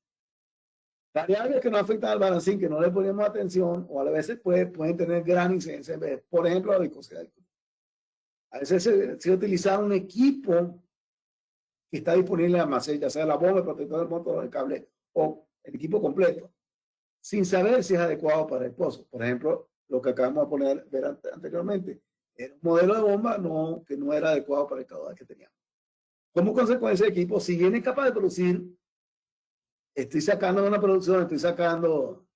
Variables que no afectan al balancín, que no le ponemos atención, o a veces pueden tener gran incidencia. Por ejemplo, la viscosidad. A veces se utiliza un equipo que está disponible en el almacén, ya sea la bomba, el protector del motor, el cable o el equipo completo, sin saber si es adecuado para el pozo. Por ejemplo, lo que acabamos de ver anteriormente, era un modelo de bomba que no era adecuado para el caudal que teníamos. Como consecuencia, el equipo, si bien es capaz de producir, estoy sacando una producción, estoy sacando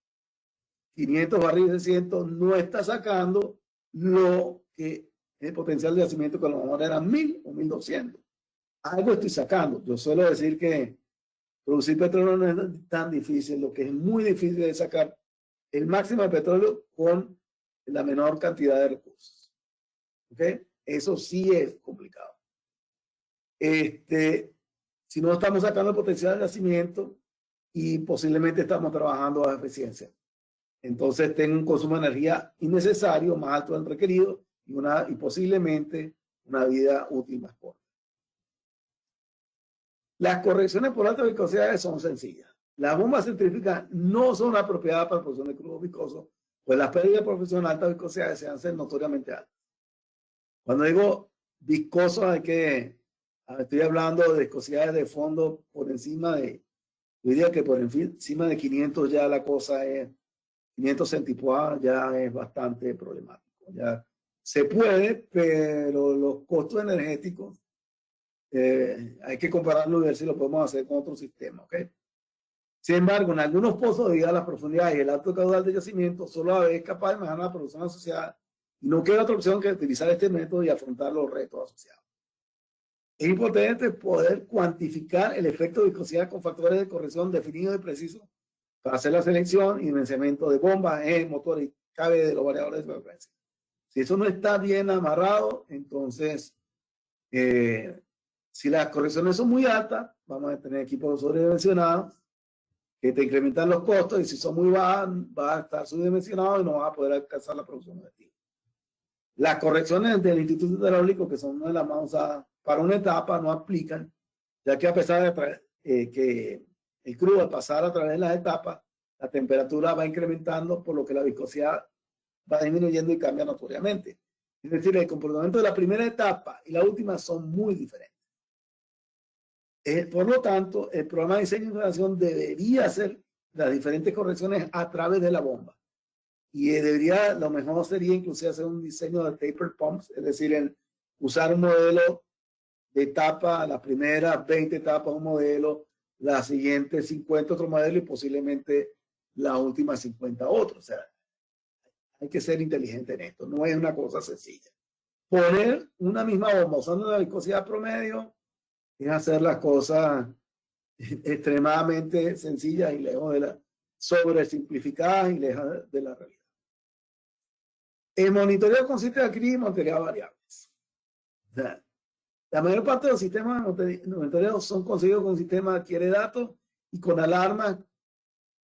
500 barriles de 100, no está sacando lo que el potencial de yacimiento, que a lo mejor era 1000 o 1200. Algo estoy sacando. Yo suelo decir que producir petróleo no es tan difícil. Lo que es muy difícil es sacar el máximo de petróleo con la menor cantidad de recursos. ¿Ok? Eso sí es complicado. Si no estamos sacando el potencial de yacimiento y posiblemente estamos trabajando a eficiencia, entonces tengo un consumo de energía innecesario, más alto del requerido, y posiblemente una vida útil más corta. Las correcciones por alta viscosidad son sencillas. Las bombas centrífugas no son apropiadas para la producción de crudo viscoso, pues las pérdidas por presión alta viscosidad se hacen notoriamente altas. Cuando digo viscoso, estoy hablando de viscosidades de fondo por encima de, yo diría que por encima de 500 ya la cosa es, 500 centipois ya es bastante problemático. Ya se puede, pero los costos energéticos hay que compararlo y ver si lo podemos hacer con otro sistema, ¿ok? Sin embargo, en algunos pozos, debido a las profundidades y el alto caudal de yacimiento, solo AVE es capaz de mejorar la producción asociada y no queda otra opción que utilizar este método y afrontar los retos asociados. Es importante poder cuantificar el efecto de viscosidad con factores de corrección definidos y precisos para hacer la selección y financiamiento de bombas, motores cabe de los variadores de frecuencia. Si eso no está bien amarrado, entonces, si las correcciones son muy altas, vamos a tener equipos sobredimensionados que te incrementan los costos, y si son muy bajas, va a estar subdimensionado y no vas a poder alcanzar la producción objetiva. Las correcciones del Instituto Hidráulico, que son una de las más usadas para una etapa, no aplican, ya que a pesar de que el crudo al pasar a través de las etapas, la temperatura va incrementando, por lo que la viscosidad va disminuyendo y cambia notoriamente. Es decir, el comportamiento de la primera etapa y la última son muy diferentes. Por lo tanto, el programa de diseño y instalación debería hacer las diferentes correcciones a través de la bomba. Y lo mejor sería inclusive hacer un diseño de taper pumps, es decir, usar un modelo de etapa, las primeras 20 etapas un modelo, las siguientes 50 otro modelo y posiblemente las últimas 50 otros. O sea, hay que ser inteligente en esto, no es una cosa sencilla. Poner una misma bomba usando una viscosidad promedio es hacer las cosas extremadamente sencillas y lejos de la sobresimplificadas y lejos de la realidad. El monitoreo consiste de adquirir y monitorear variables. O sea, la mayor parte de los sistemas de monitoreo son conseguidos con un sistema de adquiere datos y con alarmas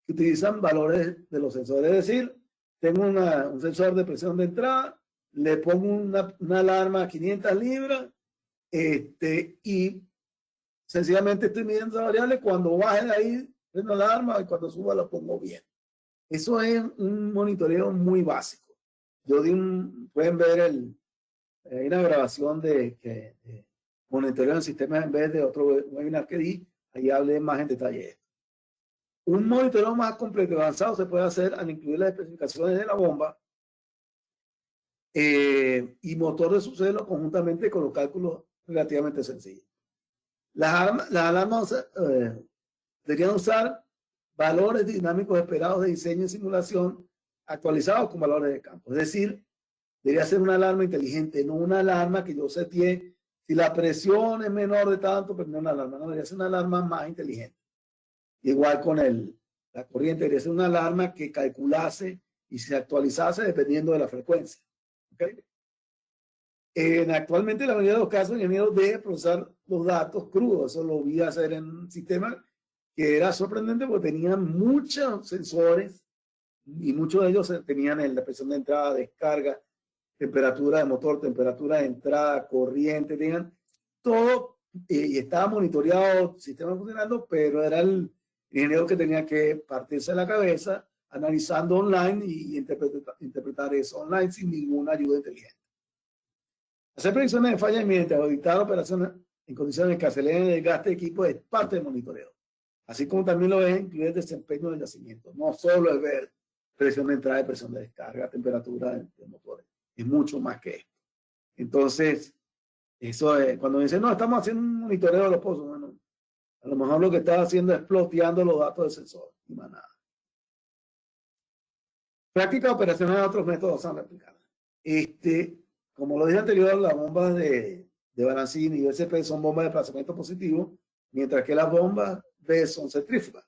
que utilizan valores de los sensores. Es decir, tengo un sensor de presión de entrada, le pongo una alarma a 500 libras y sencillamente estoy midiendo esa variable. Cuando baje de ahí, prendo la alarma y cuando suba la pongo bien. Eso es un monitoreo muy básico. Pueden ver hay una grabación de monitoreo en sistemas en vez de otro webinar que di. Ahí hablé más en detalle de esto. Un monitoreo más completo y avanzado se puede hacer al incluir las especificaciones de la bomba y motor de sucelo conjuntamente con los cálculos relativamente sencillos. Las alarmas deberían usar valores dinámicos esperados de diseño y simulación actualizados con valores de campo. Es decir, debería ser una alarma inteligente, no una alarma que yo setee. Si la presión es menor de tanto, pues no una alarma, no, debería ser una alarma más inteligente. Igual con la corriente, debería ser una alarma que calculase y se actualizase dependiendo de la frecuencia. ¿Okay? Actualmente, en la mayoría de los casos, el ingeniero debe procesar los datos crudos. Eso lo vi hacer en un sistema que era sorprendente porque tenían muchos sensores y muchos de ellos tenían la presión de entrada, descarga, temperatura de motor, temperatura de entrada, corriente, tenían todo y estaba monitoreado, el sistema funcionando, pero era el ingeniero que tenía que partirse la cabeza analizando online y interpretar eso online sin ninguna ayuda inteligente. Hacer predicciones de fallas mientras auditar operaciones en condiciones de escasez de gasto de equipo es parte del monitoreo, así como también lo es incluir el desempeño del yacimiento. No solo es ver presión de entrada y presión de descarga, temperatura de motores, es mucho más que esto. Entonces, eso es, cuando dicen, no, estamos haciendo un monitoreo de los pozos, bueno, a lo mejor lo que está haciendo es ploteando los datos del sensor y más nada. Prácticas operacionales de otros métodos son aplicadas. Como lo dije anterior, las bombas de balancín y USP son bombas de desplazamiento positivo, mientras que las bombas B son centrífugas.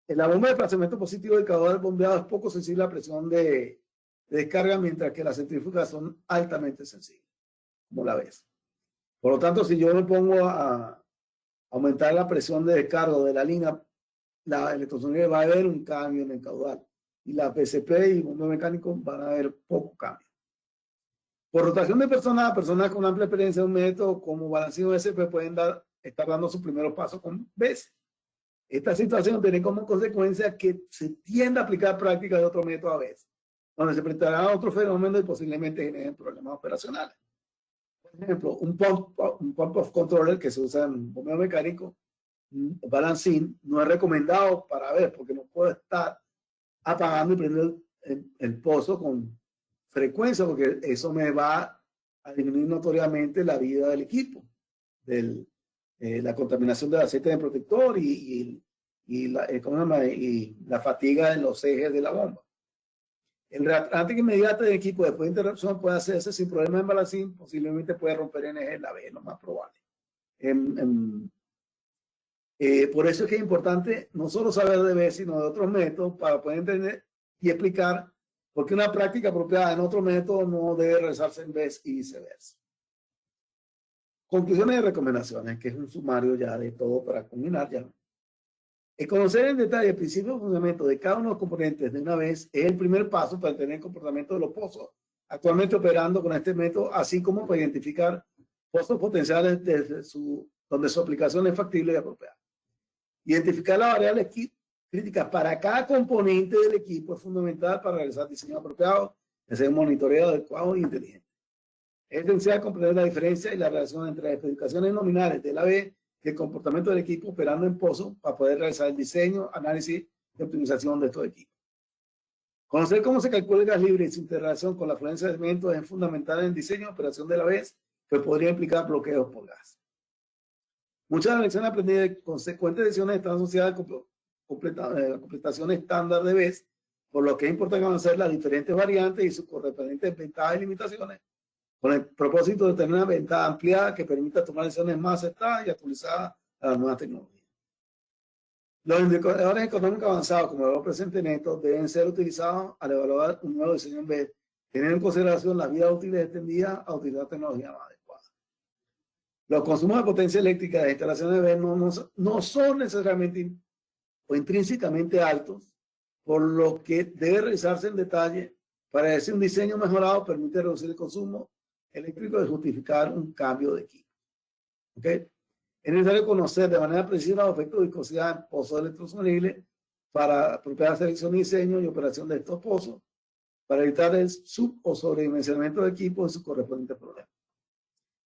En la bomba de desplazamiento positivo, el caudal bombeado es poco sensible a presión de descarga, mientras que las centrífugas son altamente sensibles, como la ves. Por lo tanto, si yo me pongo a aumentar la presión de descarga de la línea, la electrosonía va a haber un cambio en el caudal. Y la PCP y bombeo mecánico van a haber poco cambio. Por rotación de personas con amplia experiencia de un método como balanceo SP pueden estar dando sus primeros pasos con BES. Esta situación tiene como consecuencia que se tiende a aplicar prácticas de otro método a veces, donde se presentarán otros fenómenos y posiblemente generen problemas operacionales. Por ejemplo, un pump of controller que se usa en bombeo mecánico, balancing, no es recomendado para ver, porque no puedo estar apagando y prendiendo el pozo con frecuencia, porque eso me va a disminuir notoriamente la vida del equipo, la contaminación del aceite de protector y la fatiga en los ejes de la bomba. El retrasante inmediato del equipo después de interrupción puede hacerse sin problema en balancín, posiblemente puede romper en eje la B, lo más probable. Por eso es que es importante no solo saber de B, sino de otros métodos para poder entender y explicar porque una práctica apropiada en otro método no debe realizarse en vez y viceversa. Conclusiones y recomendaciones, que es un sumario ya de todo para culminar ya. El conocer en detalle el principio de funcionamiento de cada uno de los componentes de una vez es el primer paso para entender el comportamiento de los pozos actualmente operando con este método, así como para identificar pozos potenciales donde su aplicación es factible y apropiada. Identificar las variables críticas para cada componente del equipo es fundamental para realizar diseño apropiado, hacer un monitoreo adecuado e inteligente. Es esencial comprender la diferencia y la relación entre las especificaciones nominales de la B y el comportamiento del equipo operando en pozo para poder realizar el diseño, análisis y optimización de estos equipos. Conocer cómo se calcula el gas libre y su interrelación con la fluencia de elementos es fundamental en el diseño y operación de la B, que podría implicar bloqueos por gas. Muchas de las lecciones aprendidas de consecuentes decisiones están asociadas a completación estándar de B, por lo que es importante conocer las diferentes variantes y sus correspondientes ventajas y limitaciones, con el propósito de tener una ventaja ampliada que permita tomar decisiones más acertadas y actualizadas a las nuevas tecnologías. Los indicadores económicos avanzados, como el valor presente neto, deben ser utilizados al evaluar un nuevo diseño en vez, teniendo en consideración la vida útil extendida a utilizar tecnología más adecuada. Los consumos de potencia eléctrica de instalaciones de BES no son necesariamente o intrínsecamente altos, por lo que debe revisarse en detalle para ver si un diseño mejorado permite reducir el consumo eléctrico y justificar un cambio de equipo. ¿Ok? Es necesario conocer de manera precisa los efectos de viscosidad en pozos electrosumergibles para apropiar selección, diseño y operación de estos pozos, para evitar el sub o sobredimensionamiento de equipos y sus correspondientes problemas.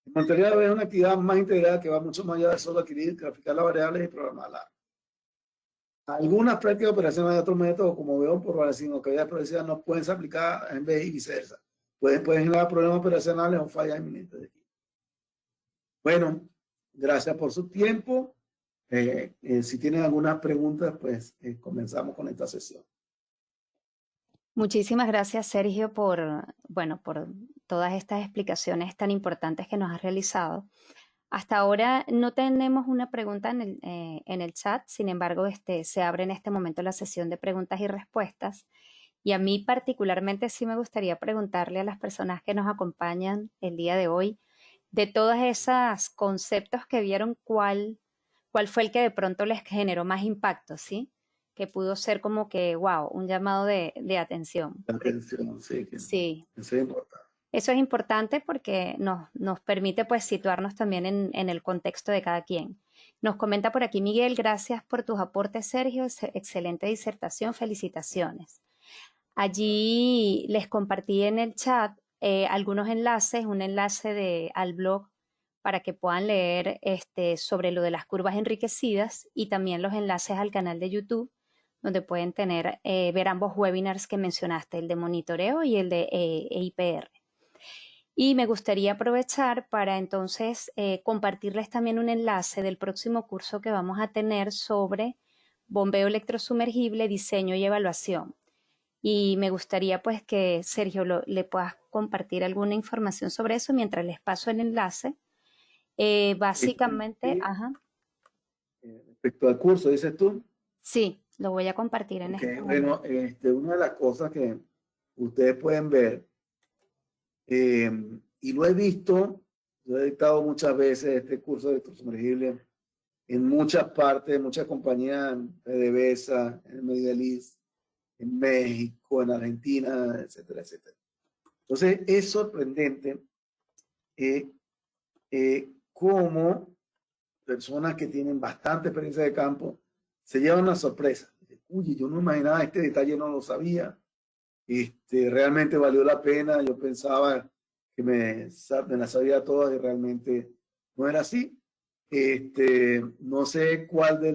El monitoreo es una actividad más integrada que va mucho más allá de solo adquirir, graficar las variables y programarlas. Algunas prácticas de operaciones de otros métodos, como veo por variación o cavidad de probabilidad, no pueden ser aplicadas en vez y viceversa. Pueden generar problemas operacionales o fallas inminentes de equipo. Bueno, gracias por su tiempo. Si tienen algunas preguntas, pues comenzamos con esta sesión.
Muchísimas gracias, Sergio, por todas estas explicaciones tan importantes que nos has realizado. Hasta ahora no tenemos una pregunta en el chat, sin embargo, se abre en este momento la sesión de preguntas y respuestas. Y a mí particularmente sí me gustaría preguntarle a las personas que nos acompañan el día de hoy, de todos esos conceptos que vieron, ¿cuál fue el que de pronto les generó más impacto, ¿sí? Que pudo ser como que, wow, un llamado de atención.
Atención, sí.
Sí.
Eso es importante.
Eso es importante porque nos permite pues situarnos también en el contexto de cada quien. Nos comenta por aquí Miguel, gracias por tus aportes, Sergio, excelente disertación, felicitaciones. Allí les compartí en el chat algunos enlaces, un enlace al blog para que puedan leer sobre lo de las curvas enriquecidas y también los enlaces al canal de YouTube, donde pueden ver ambos webinars que mencionaste, el de monitoreo y el de EIPR. Y me gustaría aprovechar para entonces compartirles también un enlace del próximo curso que vamos a tener sobre bombeo electrosumergible, diseño y evaluación. Y me gustaría pues que Sergio le puedas compartir alguna información sobre eso mientras les paso el enlace. Básicamente,
respecto al curso, dices tú.
Sí, lo voy a compartir en este
momento. Bueno, una de las cosas que ustedes pueden ver, y lo he visto, yo he dictado muchas veces este curso de electrosumergible en muchas partes, muchas compañías, en PDVSA, en Medialis, en México, en Argentina, etcétera, etcétera. Entonces, es sorprendente cómo personas que tienen bastante experiencia de campo se llevan una sorpresa. Uy, yo no imaginaba este detalle, no lo sabía. Realmente valió la pena. Yo pensaba que me la sabía todas y realmente no era así. No sé cuál de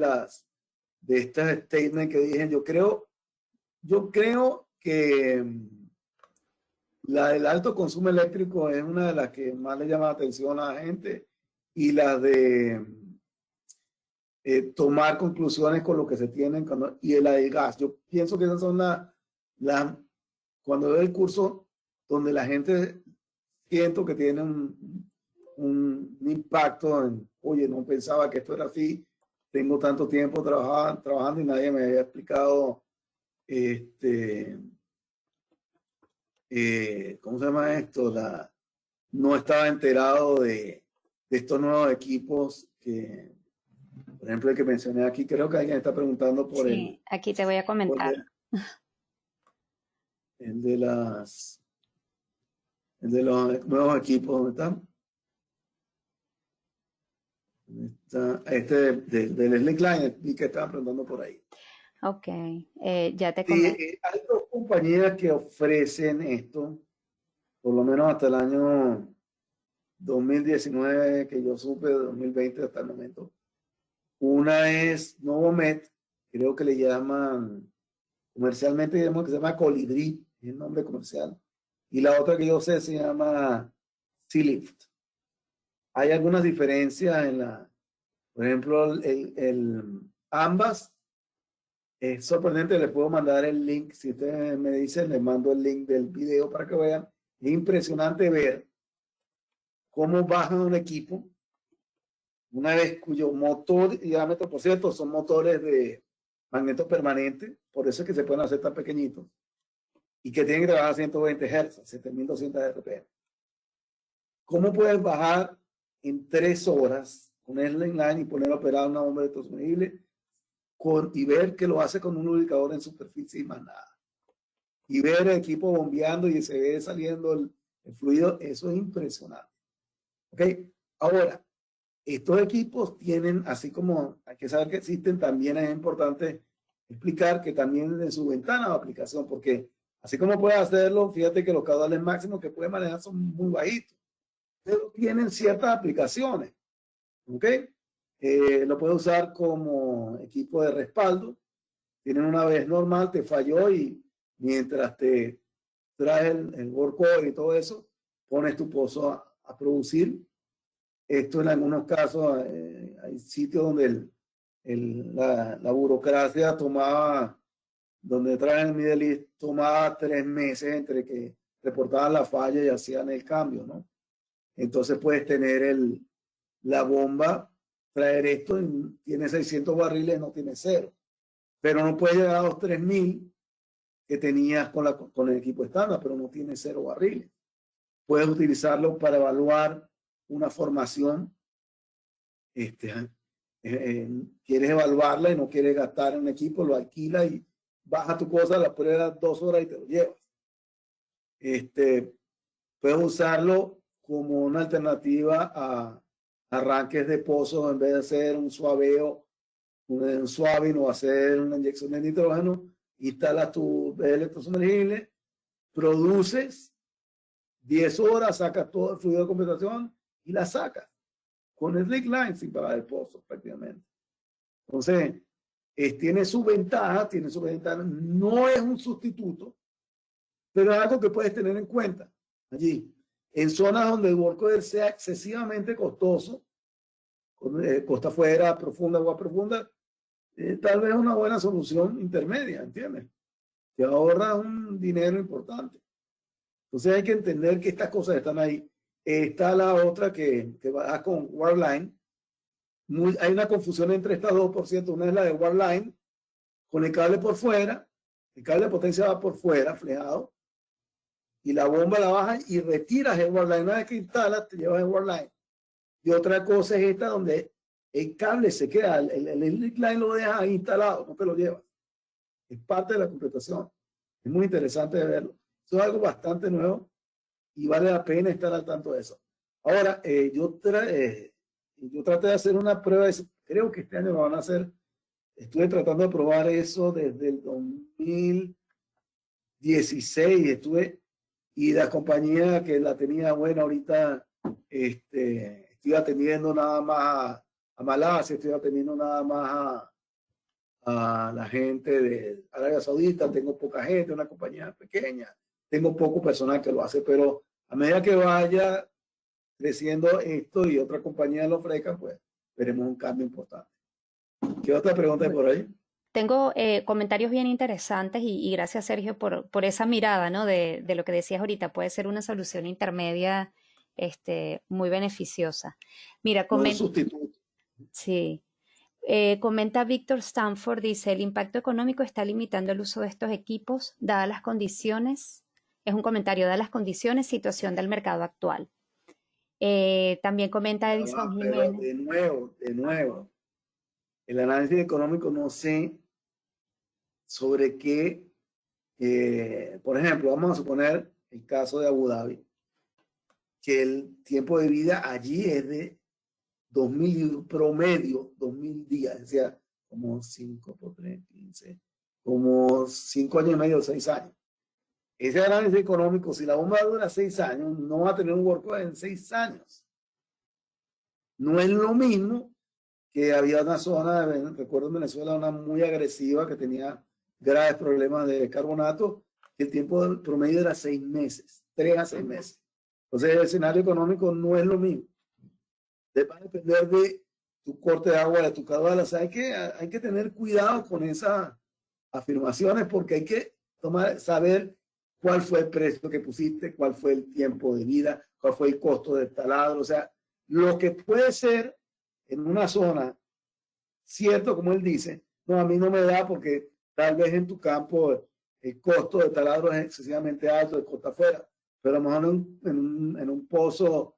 estas statements que dije, yo creo que la del alto consumo eléctrico es una de las que más le llama la atención a la gente, y la de tomar conclusiones con lo que se tienen y la del gas. Yo pienso que esas son cuando veo el curso donde la gente siento que tiene un impacto en, oye, no pensaba que esto era así, tengo tanto tiempo trabajando y nadie me había explicado ¿cómo se llama esto? No estaba enterado de estos nuevos equipos que, por ejemplo, el que mencioné aquí, creo que alguien está preguntando
Sí, aquí te voy a
por
comentar.
el de el de los nuevos equipos, ¿dónde están? Este del Slackline, y que estaban preguntando por ahí.
Ok, ya te
Sí,
comento.
hay dos compañías que ofrecen esto, por lo menos hasta el año 2019, que yo supe, de 2020 hasta el momento. Una es Novomed, creo que le llaman, comercialmente digamos que se llama Colibrí, es el nombre comercial. Y la otra que yo sé se llama Sealift. Hay algunas diferencias por ejemplo, ambas. Es sorprendente, les puedo mandar el link, si ustedes me dicen, les mando el link del video para que vean. Es impresionante ver cómo bajan un equipo una vez cuyo motor y diámetro, por cierto, son motores de magneto permanente, por eso es que se pueden hacer tan pequeñitos y que tienen que trabajar a 120 Hz, 7200 RPM. ¿Cómo puedes bajar en 3 horas con el inline y poner operado una bomba de autosumergible y ver que lo hace con un lubricador en superficie y más nada? Y ver el equipo bombeando y se ve saliendo el fluido, eso es impresionante. ¿Ok? Ahora, estos equipos tienen, así como hay que saber que existen, también es importante explicar que también en su ventana de aplicación, porque así como puede hacerlo, fíjate que los caudales máximos que puede manejar son muy bajitos, pero tienen ciertas aplicaciones. ¿Ok? Lo puede usar como equipo de respaldo. Tienen una vez normal, te falló y mientras te traes el workload y todo eso, pones tu pozo a producir. Esto en algunos casos hay sitios donde la burocracia tomaba, donde traen el Middle East, tomaba 3 meses entre que reportaban la falla y hacían el cambio, ¿no? Entonces puedes tener la bomba, traer esto, y tiene 600 barriles, no tiene cero, pero no puede llegar a los 3000 que tenías con el equipo estándar, pero no tiene cero barriles. Puedes utilizarlo para evaluar una formación. Quieres evaluarla y no quieres gastar en un equipo, lo alquila y baja tu cosa, la pruebas 2 horas y te lo llevas. Puedes usarlo como una alternativa a arranques de pozos en vez de hacer un suaveo, un suave, no hacer una inyección de nitrógeno. Instalas tu electrosumergible, produces 10 horas, sacas todo el fluido de compensación y la sacas con el Slackline sin pagar el pozo prácticamente. Entonces, tiene su ventaja, no es un sustituto, pero es algo que puedes tener en cuenta allí. En zonas donde el workover sea excesivamente costoso, costa afuera, profunda, agua profunda, tal vez una buena solución intermedia, ¿entiendes? Te ahorra un dinero importante. Entonces hay que entender que estas cosas están ahí. Está la otra que va con Warline. Hay una confusión entre estas dos, por cierto. Una es la de Warline, con el cable por fuera, el cable de potencia va por fuera, flejado, y la bomba la bajas y retiras el Warline. Una vez que instalas, te llevas el Warline. Y otra cosa es esta donde el cable se queda, el line lo dejas ahí instalado, no te lo llevas. Es parte de la completación. Es muy interesante de verlo. Eso es algo bastante nuevo y vale la pena estar al tanto de eso. Ahora, yo traté de hacer una prueba, creo que este año lo van a hacer. Estuve tratando de probar eso desde el 2016, y la compañía que la tenía buena ahorita, estoy atendiendo nada más a Malasia, estoy atendiendo nada más a la gente de Arabia Saudita, tengo poca gente, una compañía pequeña, tengo poco personal que lo hace, pero a medida que vaya creciendo esto y otra compañía lo ofrezca, pues veremos un cambio importante. ¿Qué otra pregunta hay por ahí?
Tengo comentarios bien interesantes y gracias Sergio por esa mirada, ¿no? De lo que decías ahorita, puede ser una solución intermedia muy beneficiosa. Mira,
No es sustituto.
sí. Comenta Víctor Stanford, dice, el impacto económico está limitando el uso de estos equipos, dadas las condiciones Es un comentario de las condiciones, situación del mercado actual. También comenta Edison
Pero
Jiménez.
de nuevo, el análisis económico no sé sobre qué, por ejemplo, vamos a suponer el caso de Abu Dhabi, que el tiempo de vida allí es de 2000, promedio 2000 días, o sea, como 5 por 3, 15, como 5 años y medio, 6 años. Ese análisis económico, si la bomba dura 6 años, no va a tener un workout en 6 años. No es lo mismo que había una zona, recuerdo en Venezuela, una muy agresiva que tenía graves problemas de carbonato, que el tiempo promedio era 6 meses, 3 a 6 meses. Entonces el escenario económico no es lo mismo. Va a depender de tu corte de agua, de tu caudal. O sea, hay que tener cuidado con esas afirmaciones porque hay que saber cuál fue el precio que pusiste, cuál fue el tiempo de vida, cuál fue el costo del taladro. O sea, lo que puede ser en una zona cierto, como él dice, no, a mí no me da porque tal vez en tu campo el costo de taladro es excesivamente alto de costa afuera, pero a lo mejor en un pozo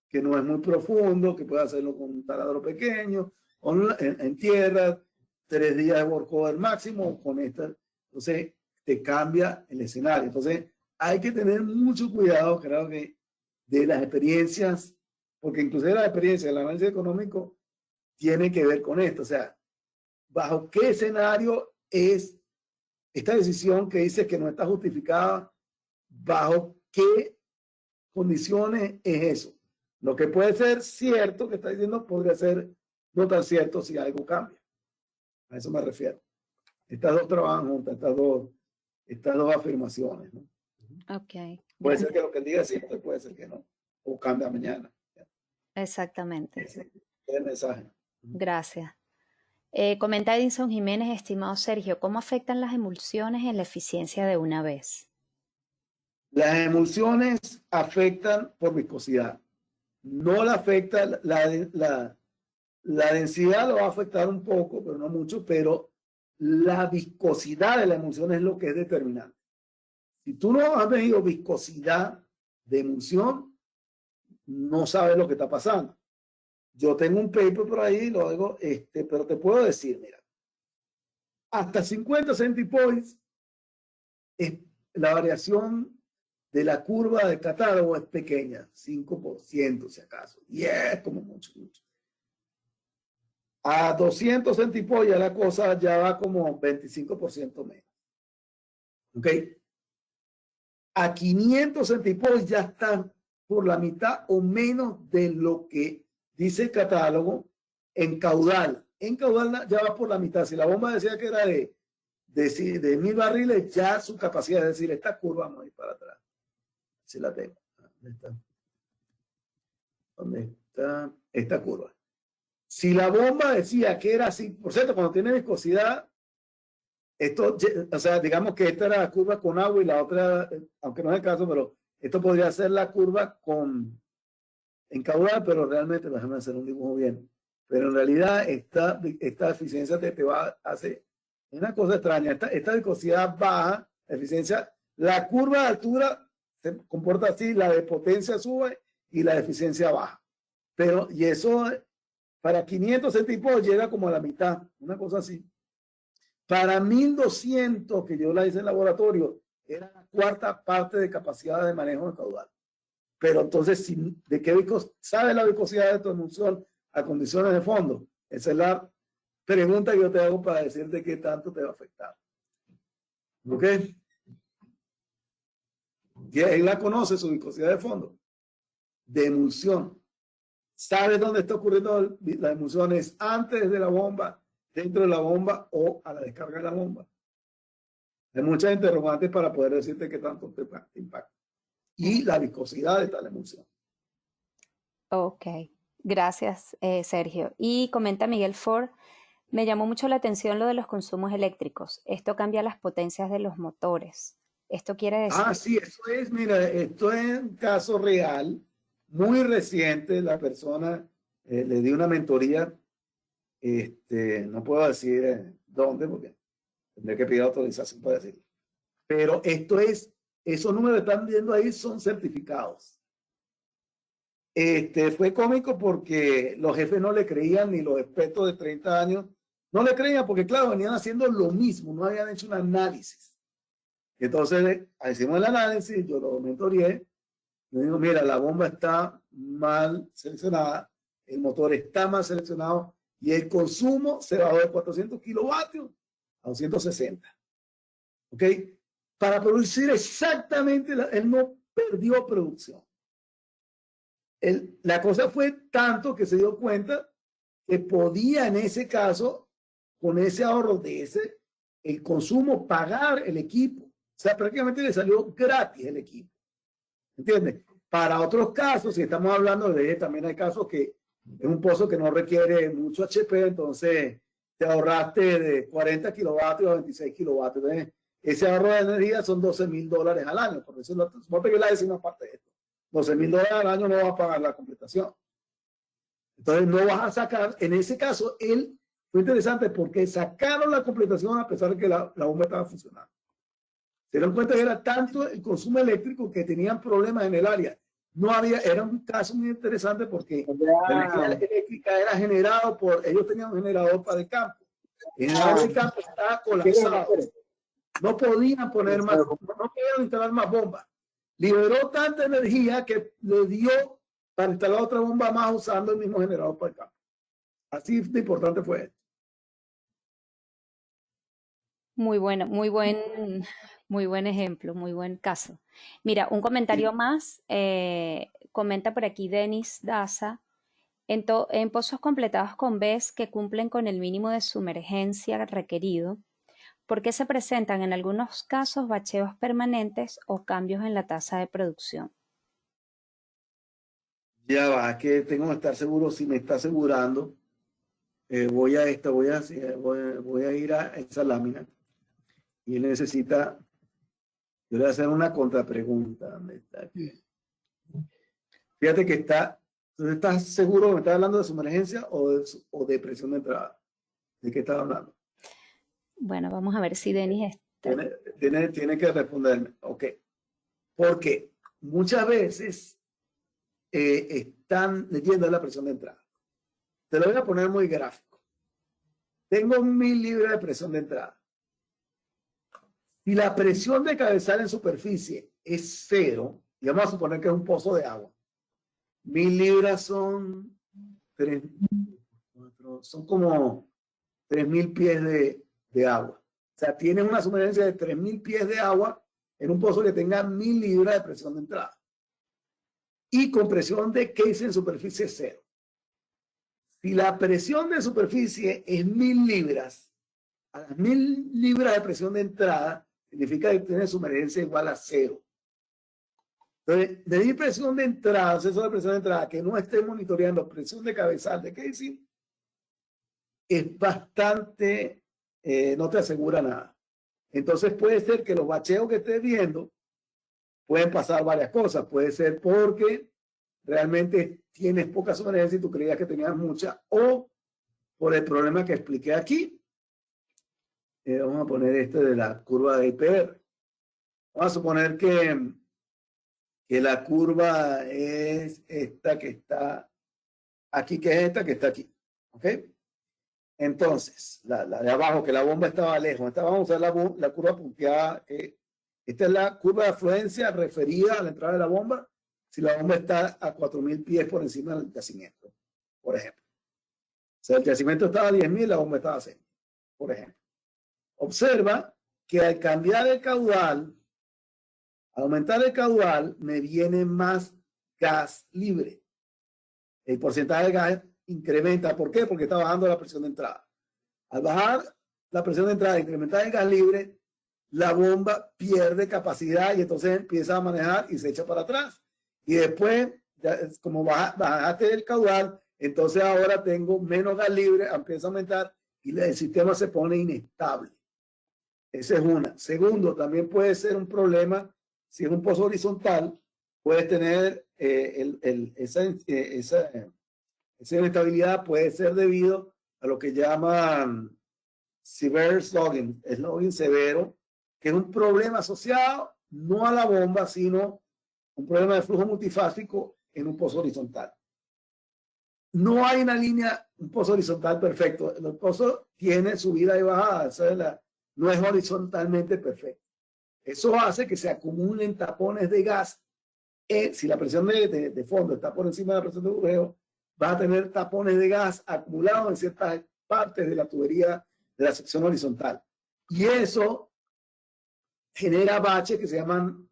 que no es muy profundo, que puede hacerlo con un taladro pequeño, o en tierra, 3 días de workover máximo, con esta, entonces te cambia el escenario. Entonces hay que tener mucho cuidado, creo que, de las experiencias, porque inclusive la experiencia del análisis económico tiene que ver con esto, o sea, bajo qué escenario es esta decisión que dice que no está justificada, bajo qué condiciones es eso. Lo que puede ser cierto que está diciendo podría ser no tan cierto si algo cambia. A eso me refiero. Estas dos trabajan juntas, estas dos afirmaciones, ¿no?
Ok.
Puede ser que lo que él diga es cierto, puede ser que no. O cambia mañana.
Exactamente.
Ese es el mensaje.
Gracias. Comenta Edison Jiménez, estimado Sergio, ¿cómo afectan las emulsiones en la eficiencia de una vez?
Las emulsiones afectan por viscosidad. No la afecta, la densidad lo va a afectar un poco, pero no mucho, pero la viscosidad de la emulsión es lo que es determinante. Si tú no has medido viscosidad de emulsión, no sabes lo que está pasando. Yo tengo un paper por ahí, lo digo, pero te puedo decir, mira, hasta 50 centipoints es la variación de la curva de catálogo es pequeña, 5% si acaso, 10 como mucho, mucho. A 200 centipoints ya la cosa ya va como 25% menos. ¿Ok? A 500 centipoints ya están por la mitad o menos de lo que dice el catálogo en caudal. En caudal ya va por la mitad. Si la bomba decía que era de 1000 barriles, ya su capacidad es decir, esta curva vamos a ir para atrás. Si la tengo. ¿Dónde está? ¿Dónde está esta curva? Si la bomba decía que era así, por cierto, cuando tiene viscosidad, esto, o sea, digamos que esta era la curva con agua y la otra, aunque no es el caso, pero esto podría ser la curva en caudal, pero realmente, déjame hacer un dibujo bien. Pero en realidad esta eficiencia te va a hacer una cosa extraña. Esta viscosidad baja, la eficiencia, la curva de altura se comporta así, la de potencia sube y la de eficiencia baja. Pero, y eso para 500 centipods llega como a la mitad, una cosa así. Para 1200, que yo la hice en laboratorio, era la cuarta parte de capacidad de manejo de caudal. Pero entonces, ¿de qué sabe la viscosidad de tu emulsión a condiciones de fondo? Esa es la pregunta que yo te hago para decirte qué tanto te va a afectar. ¿Ok? Y él la conoce, su viscosidad de fondo, de emulsión. ¿Sabes dónde está ocurriendo la emulsión? ¿Es antes de la bomba, dentro de la bomba o a la descarga de la bomba? Hay muchas interrogantes para poder decirte qué tanto te impacta. Y la viscosidad de tal emulsión.
Ok, gracias, Sergio. Y comenta Miguel Ford, me llamó mucho la atención lo de los consumos eléctricos. Esto cambia las potencias de los motores. Esto quiere decir...
Ah, sí, eso es, mira, esto es un caso real, muy reciente. La persona le dio una mentoría, no puedo decir dónde, porque tendré que pedir autorización para decirlo. Pero esto es esos números que están viendo ahí son certificados. Fue cómico porque los jefes no le creían, ni los expertos de 30 años no le creían, porque claro, venían haciendo lo mismo, no habían hecho un análisis. Entonces, hicimos el análisis, yo lo mentoreé, le digo, mira, la bomba está mal seleccionada, el motor está mal seleccionado y el consumo se bajó de 400 kilovatios a 260. ¿Ok? Para producir exactamente, él no perdió producción. La cosa fue tanto que se dio cuenta que podía en ese caso, con ese ahorro de el consumo, pagar el equipo. O sea, prácticamente le salió gratis el equipo. ¿Entiendes? Para otros casos, si estamos hablando de también hay casos que es un pozo que no requiere mucho HP, entonces te ahorraste de 40 kilovatios a 26 kilovatios. Entonces, ese ahorro de energía son $12,000 al año. Por eso no pegué la décima parte de esto. $12,000 al año no vas a pagar la completación. Entonces no vas a sacar, en ese caso, fue interesante porque sacaron la completación a pesar de que la bomba estaba funcionando. Se dieron cuenta que era tanto el consumo eléctrico que tenían problemas en el área. No había, era un caso muy interesante porque la energía eléctrica era generada ellos tenían un generador para el campo. El generador del campo estaba colapsado. No podían poner más, no podían instalar más bombas. Liberó tanta energía que le dio para instalar otra bomba más usando el mismo generador para el campo. Así de importante fue esto.
Muy bueno, muy buen ejemplo, muy buen caso. Mira, un comentario más, comenta por aquí Denis Daza, en pozos completados con BESS que cumplen con el mínimo de sumergencia requerido, ¿por qué se presentan en algunos casos bacheos permanentes o cambios en la tasa de producción?
Ya va, que tengo que estar seguro si me está asegurando. Voy a ir a esa lámina y él necesita, yo le voy a hacer una contrapregunta. ¿Dónde está aquí? Fíjate que ¿tú estás seguro que me estás hablando de sumergencia o de presión de entrada? ¿De qué estás hablando?
Bueno, vamos a ver si Denis está.
Tiene que responderme. Ok. Porque muchas veces están leyendo la presión de entrada. Te lo voy a poner muy gráfico. Tengo 1,000 libras de presión de entrada. Si la presión de cabezal en superficie es 0, y vamos a suponer que es un pozo de agua, 1,000 libras son 3, 4, son como 3,000 pies de agua. O sea, tienes una sumergencia de 3,000 pies de agua en un pozo que tenga 1,000 libras de presión de entrada. Y con presión de case en superficie 0. Si la presión de superficie es 1,000 libras, a las 1,000 libras de presión de entrada, significa que tiene sumergencia igual a 0. Entonces, de mi presión de entrada, proceso de presión de entrada, que no esté monitoreando presión de cabezal de casing, es bastante, no te asegura nada. Entonces puede ser que los bacheos que estés viendo pueden pasar varias cosas. Puede ser porque realmente tienes poca sumergencia y tú creías que tenías mucha, o por el problema que expliqué aquí. Vamos a poner de la curva de IPR. Vamos a suponer que la curva es esta que está aquí, que es esta que está aquí. ¿Ok? Entonces, la de abajo, que la bomba estaba lejos. Vamos a usar la curva punteada. Esta es la curva de afluencia referida a la entrada de la bomba si la bomba está a 4,000 pies por encima del yacimiento, por ejemplo. O sea, el yacimiento estaba a 10,000, la bomba estaba a 6,000, por ejemplo. Observa que al cambiar el caudal, al aumentar el caudal, me viene más gas libre. El porcentaje de gas incrementa. ¿Por qué? Porque está bajando la presión de entrada. Al bajar la presión de entrada, incrementar el gas libre, la bomba pierde capacidad y entonces empieza a manejar y se echa para atrás. Y después, como bajaste el caudal, entonces ahora tengo menos gas libre, empieza a aumentar y el sistema se pone inestable. Esa es una. Segundo, también puede ser un problema si es un pozo horizontal, puedes tener esa inestabilidad puede ser debido a lo que llaman severe slogging, slogging severo, que es un problema asociado no a la bomba, sino un problema de flujo multifásico en un pozo horizontal. No hay una línea, un pozo horizontal perfecto. El pozo tiene subida y bajada, no es horizontalmente perfecto. Eso hace que se acumulen tapones de gas. Si la presión de fondo está por encima de la presión de burbuja, va a tener tapones de gas acumulados en ciertas partes de la tubería de la sección horizontal. Y eso genera baches que se llaman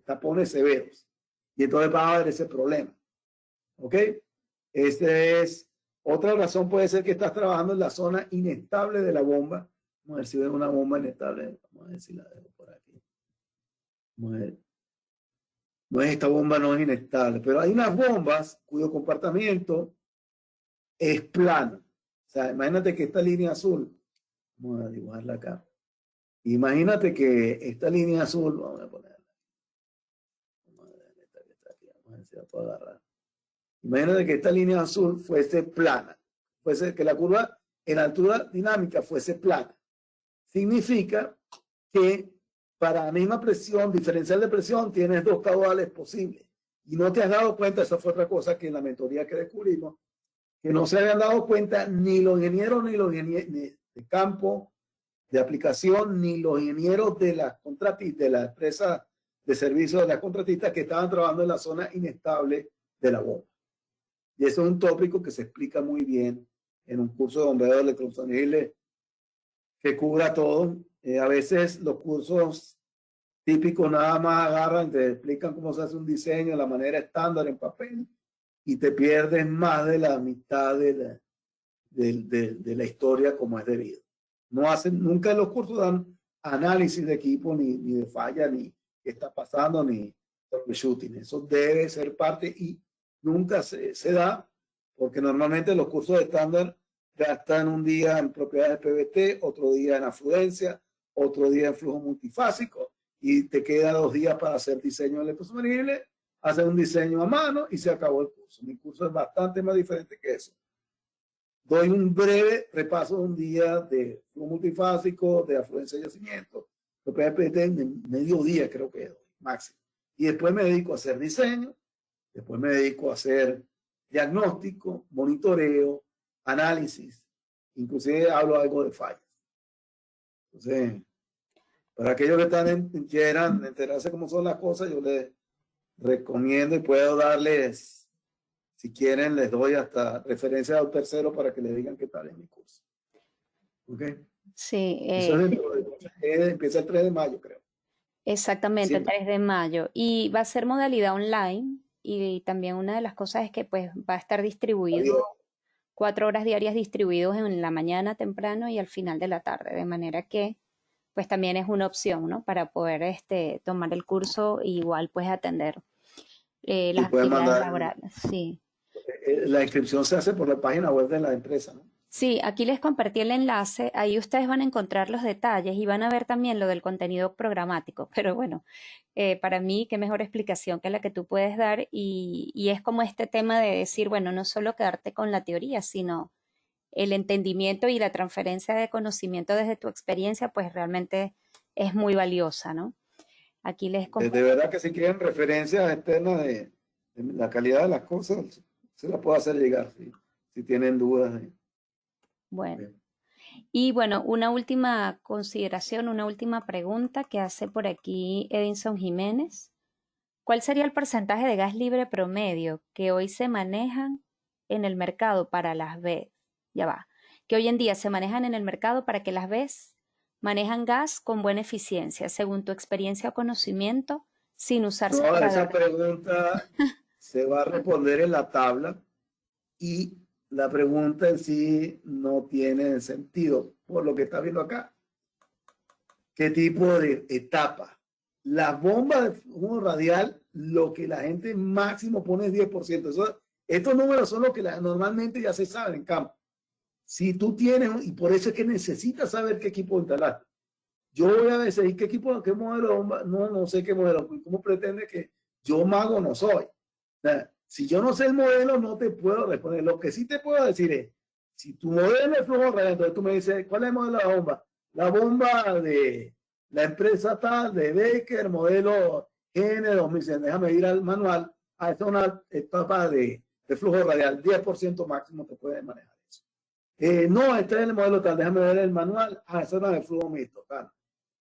tapones severos. Y entonces va a haber ese problema. ¿Ok? Otra razón puede ser que estás trabajando en la zona inestable de la bomba. Vamos a ver si veo una bomba inestable. Vamos a ver si la dejo por aquí. Vamos a ver. No es, esta bomba no es inestable, pero hay unas bombas cuyo comportamiento es plano. O sea, imagínate que esta línea azul, vamos a dibujarla acá. Imagínate que esta línea azul, vamos a ponerla. Vamos a ver esta que está aquí, vamos a ver si la puedo agarrar. Imagínate que esta línea azul fuese plana, fuese que la curva en altura dinámica fuese plana. Significa que para la misma presión, diferencial de presión, tienes dos caudales posibles. Y no te has dado cuenta, esa fue otra cosa que en la mentoría que descubrimos, que no se habían dado cuenta ni los ingenieros, ni los ingenieros de campo, de aplicación, ni los ingenieros de la contratistas, de la empresa de servicios de las contratistas que estaban trabajando en la zona inestable de la bomba. Y eso es un tópico que se explica muy bien en un curso de bombeo electrosonible que cubra todo. A veces los cursos típicos nada más agarran, te explican cómo se hace un diseño, la manera estándar en papel, y te pierdes más de la mitad de la historia como es debido. No hacen, nunca en los cursos dan análisis de equipo, ni de falla, ni qué está pasando, ni troubleshooting. Eso debe ser parte y nunca se da, porque normalmente los cursos de estándar gastan un día en propiedades PVT, otro día en afluencia, otro día en flujo multifásico, y te queda 2 días para hacer diseño electrosubmergible, hacer un diseño a mano y se acabó el curso. Mi curso es bastante más diferente que eso. Doy un breve repaso de un día de flujo multifásico, de afluencia y yacimiento, propiedades PVT en medio día creo que es máximo. Y después me dedico a hacer diseño, después me dedico a hacer diagnóstico, monitoreo, análisis, inclusive hablo algo de fallas. Entonces, para aquellos que quieran enterarse cómo son las cosas, yo les recomiendo y puedo darles, si quieren, les doy hasta referencia a un tercero para que les digan qué tal es mi curso. ¿Ok?
Sí.
Eso empieza el 3 de mayo, creo.
Exactamente,
Sí.
3 de mayo. Y va a ser modalidad online y también una de las cosas es que pues va a estar distribuido 4 horas diarias distribuidos en la mañana temprano y al final de la tarde, de manera que pues también es una opción, ¿no? Para poder tomar el curso e igual pues atender las actividades laborales. Sí.
La inscripción se hace por la página web de la empresa, ¿no?
Sí, aquí les compartí el enlace, ahí ustedes van a encontrar los detalles y van a ver también lo del contenido programático, pero bueno, para mí qué mejor explicación que la que tú puedes dar y es como este tema de decir, bueno, no solo quedarte con la teoría, sino el entendimiento y la transferencia de conocimiento desde tu experiencia, pues realmente es muy valiosa, ¿no? Aquí les comparto.
De verdad que si quieren referencias externas de la calidad de las cosas, se las puedo hacer llegar, si tienen dudas.
Bueno. Y bueno, una última consideración, una última pregunta que hace por aquí Edinson Jiménez. ¿Cuál sería el porcentaje de gas libre promedio que hoy se manejan en el mercado para las BES? Ya va. Que hoy en día se manejan en el mercado para que las BES manejan gas con buena eficiencia, según tu experiencia o conocimiento, sin usar separadores.
Esa pregunta se va a responder en la tabla y la pregunta en sí no tiene sentido por lo que está viendo acá. ¿Qué tipo de etapa? La bomba de flujo radial, lo que la gente máximo pone es 10%. Estos números son los que normalmente ya se saben en campo. Si tú tienes, y por eso es que necesitas saber qué equipo instalar. Yo voy a decir qué equipo, qué modelo de bomba, no sé qué modelo. ¿Cómo pretende que yo mago no soy? O sea, si yo no sé el modelo, no te puedo responder. Lo que sí te puedo decir es, si tu modelo es flujo radial, entonces tú me dices, ¿cuál es el modelo de la bomba? La bomba de la empresa tal de Baker, modelo GN 2100. Déjame ir al manual. Esta es una etapa de flujo radial. 10% máximo te puede manejar eso. No, este es el modelo tal. Déjame ver el manual. Esta es una de flujo mixto. Tal.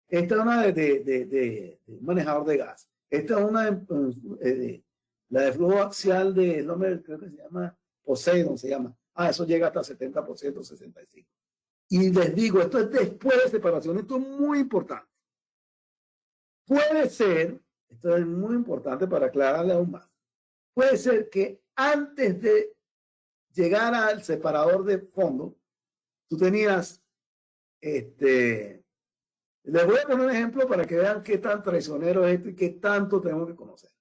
Esta es una de manejador de gas. Esta es una la de flujo axial de, no me, creo que se llama Poseidon, se llama. Eso llega hasta 70%, 65%. Y les digo, esto es después de separación. Esto es muy importante. Puede ser, esto es muy importante para aclararle aún más, puede ser que antes de llegar al separador de fondo, tú tenías, les voy a poner un ejemplo para que vean qué tan traicionero es esto y qué tanto tengo que conocer.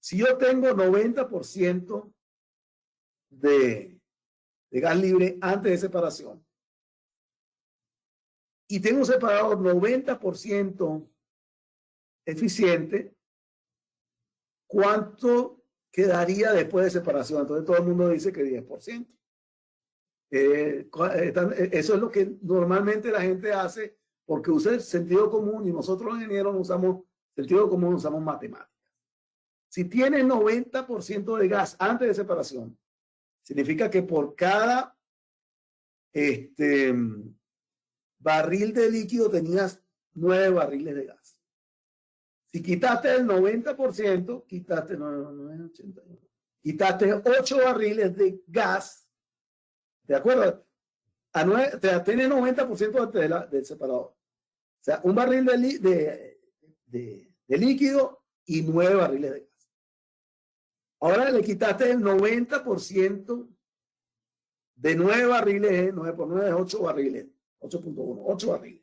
Si yo tengo 90% de gas libre antes de separación y tengo un separador 90% eficiente, ¿cuánto quedaría después de separación? Entonces todo el mundo dice que 10%. Eso es lo que normalmente la gente hace porque usa el sentido común y nosotros los ingenieros no usamos sentido común, usamos matemáticas. Si tienes 90% de gas antes de separación, significa que por cada barril de líquido tenías 9 barriles de gas. Si quitaste el 90%, quitaste 8 barriles de gas, ¿de acuerdo? Tiene 90% del separador. O sea, un barril de líquido y 9 barriles de gas. Ahora le quitaste el 90% de 9 barriles, 9 por 9 es 8 barriles, 8.1, 8 barriles.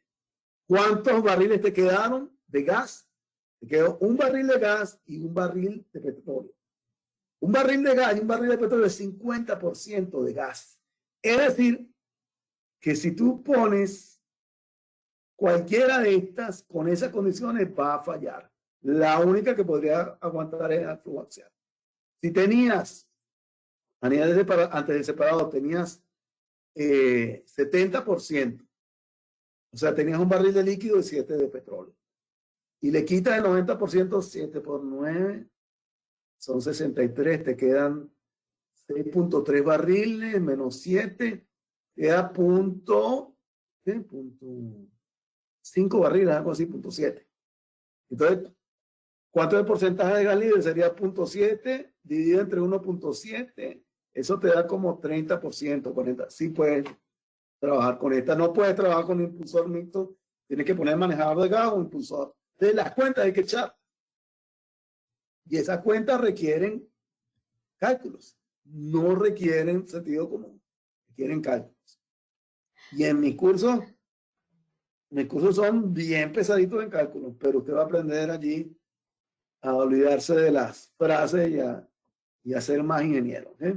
¿Cuántos barriles te quedaron de gas? Te quedó un barril de gas y un barril de petróleo. Un barril de gas y un barril de petróleo es 50% de gas. Es decir, que si tú pones cualquiera de estas con esas condiciones va a fallar. La única que podría aguantar es el flujo axial. Si tenías, antes de separado, tenías 70%, o sea, tenías un barril de líquido y 7 de petróleo. Y le quitas el 90%, 7 por 9, son 63, te quedan 6.3 barriles, menos 7, queda punto 5 barriles, algo así, punto 7. Entonces, ¿cuánto es el porcentaje de gas libre? Sería 0.7 dividido entre 1.7. Eso te da como 30%, 40%. Sí puedes trabajar con esta. No puedes trabajar con impulsor mixto. Tienes que poner manejador de gas o impulsor. De las cuentas hay que echar. Y esas cuentas requieren cálculos. No requieren sentido común. Requieren cálculos. Y en mis cursos son bien pesaditos en cálculos, pero usted va a aprender allí a olvidarse de las frases y a ser más ingeniero. Es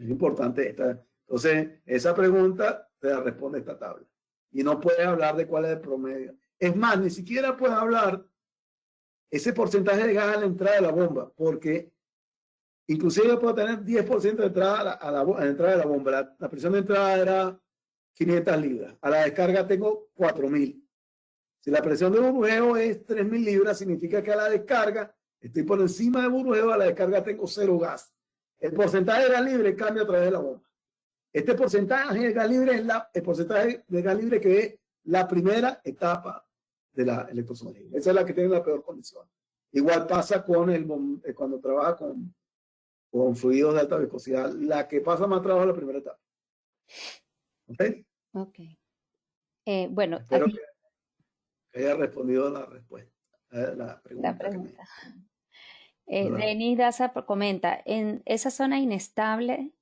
importante esta. Entonces, esa pregunta te la responde esta tabla. Y no puedes hablar de cuál es el promedio. Es más, ni siquiera puedes hablar ese porcentaje de gas a la entrada de la bomba, porque inclusive yo puedo tener 10% de entrada a la entrada de la bomba. La presión de entrada era 500 libras. A la descarga tengo 4.000. Si la presión de burbujeo es 3.000 libras, significa que a la descarga estoy por encima de burbujeo, a la descarga tengo 0 gas. El porcentaje de gas libre cambia a través de la bomba. Este porcentaje de gas libre es el porcentaje de gas libre que es la primera etapa de la electrosumergible. Esa es la que tiene la peor condición. Igual pasa con cuando trabaja con fluidos de alta viscosidad. La que pasa más trabajo es la primera etapa. ¿Ok?
Ok. Bueno,
Espero
aquí
que haya respondido la respuesta. La
la
pregunta que me...
pregunta. Denis Daza comenta, en esa zona inestable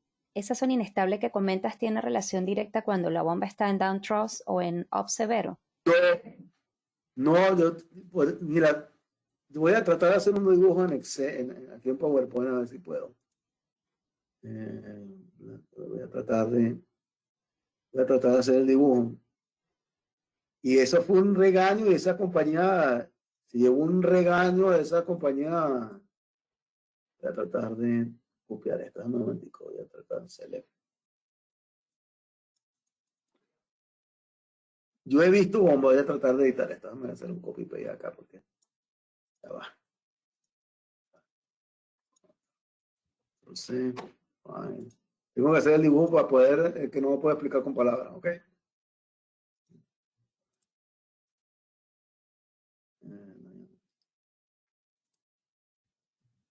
que comentas tiene relación directa cuando la bomba está en down thrust o en up severo.
No, pues, mira, voy a tratar de hacer un dibujo en Excel, aquí en PowerPoint, a ver si puedo. Voy a tratar de hacer el dibujo. Y eso fue un regaño y esa compañía, se llevó un regaño de esa compañía. Voy a tratar de copiar esto, un momentico, voy a tratar de hacerle. Yo he visto bombas, voy a tratar de editar esto. Déjame hacer un copy paste acá porque ya va. Entonces, fine. Tengo que hacer el dibujo para poder, que no me puedo explicar con palabras, ¿ok?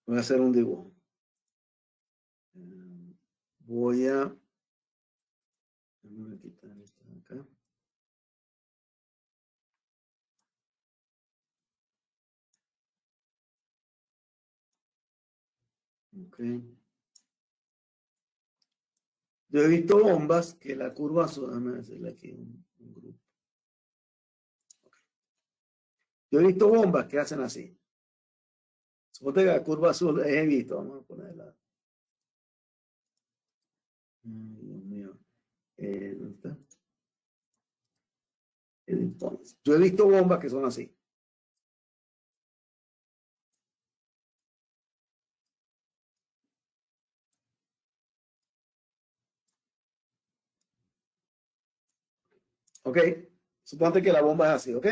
Voy a hacer un dibujo. Voy a... Déjame quitar esto de acá. Ok. Yo he visto bombas que la curva azul, déjame hacerle aquí un grupo. Okay. Yo he visto bombas que hacen así. Suponte que la curva azul he visto, vamos a ponerla. Dios mío. ¿Dónde está? Yo he visto bombas que son así. ¿Ok? Suponte que la bomba es así, ¿ok?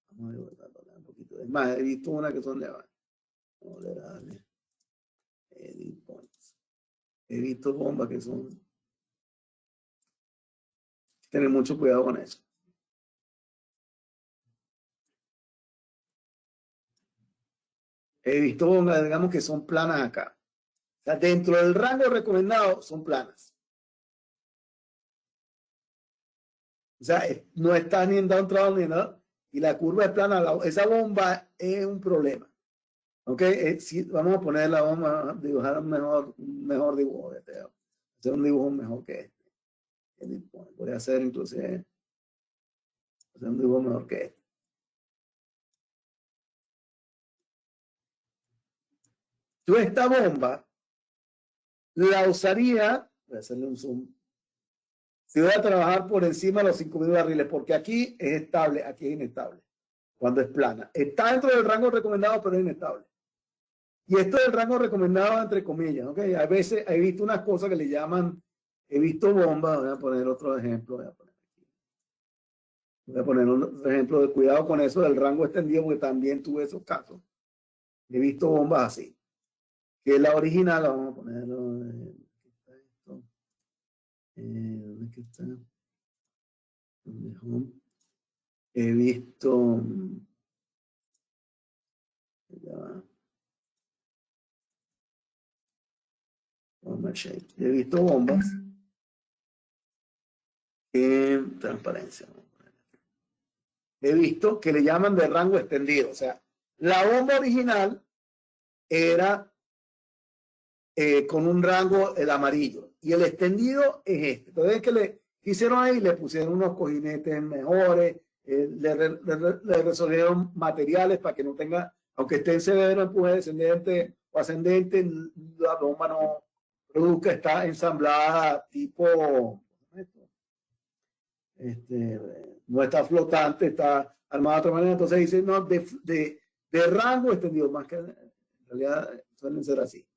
Vamos a darle un poquito. Es más, he visto una que son de abajo. Vamos a darle. Edit points. He visto bombas que son... Tener mucho cuidado con eso. He visto bombas, digamos, que son planas acá. O sea, dentro del rango recomendado son planas. O sea, no está ni en downtown ni nada. Y la curva es plana. Esa bomba es un problema. ¿Ok? Si, vamos a ponerla, vamos a dibujar un mejor dibujo. Hacer un dibujo mejor que este. Voy a hacer inclusive hacer un dibujo mejor que este. Yo esta bomba la usaría, voy a hacerle un zoom, si voy a trabajar por encima de los 5.000 barriles, porque aquí es estable, aquí es inestable, cuando es plana. Está dentro del rango recomendado, pero es inestable. Y esto es el rango recomendado entre comillas, ¿ok? A veces he visto unas cosas que le llaman, he visto bombas, voy a poner otro ejemplo, voy a poner un ejemplo de cuidado con eso del rango extendido, porque también tuve esos casos. He visto bombas así, que es la original, vamos a ponerlo, ¿dónde está esto? ¿Dónde está? He visto, he visto bombas en transparencia. He visto que le llaman de rango extendido. O sea, la bomba original era con un rango el amarillo y el extendido es este. Entonces, que le hicieron ahí, le pusieron unos cojinetes mejores, le resolvieron materiales para que no tenga, aunque esté en severo empuje descendente o ascendente, la bomba no produzca, está ensamblada tipo, no está flotante, está armada de otra manera. Entonces dice, no, de rango extendido, más que en realidad suelen ser así,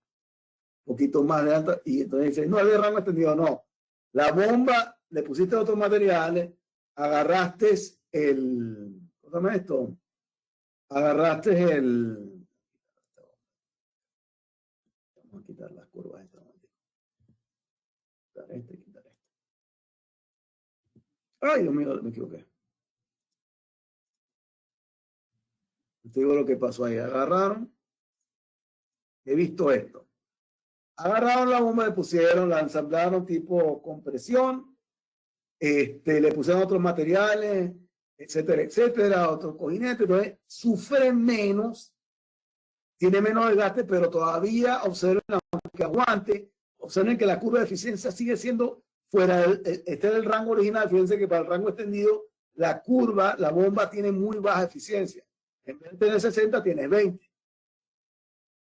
un poquito más de alta, y entonces dice, no es de rango extendido, no. La bomba, le pusiste otros materiales, agarraste ¿cómo se llama esto? Agarraste vamos a quitar las curvas esta, quitar este. Ay, Dios mío, me equivoqué. Te digo lo que pasó ahí. Agarraron, he visto esto. Agarraron la bomba, le pusieron, la ensamblaron tipo compresión, le pusieron otros materiales, etcétera, etcétera, otros cojinetes, entonces sufre menos, tiene menos desgaste, pero todavía observen, aunque aguante, observen que la curva de eficiencia sigue siendo fuera del rango original. Fíjense que para el rango extendido, la curva, la bomba tiene muy baja eficiencia. En vez de tener 60, tiene 20.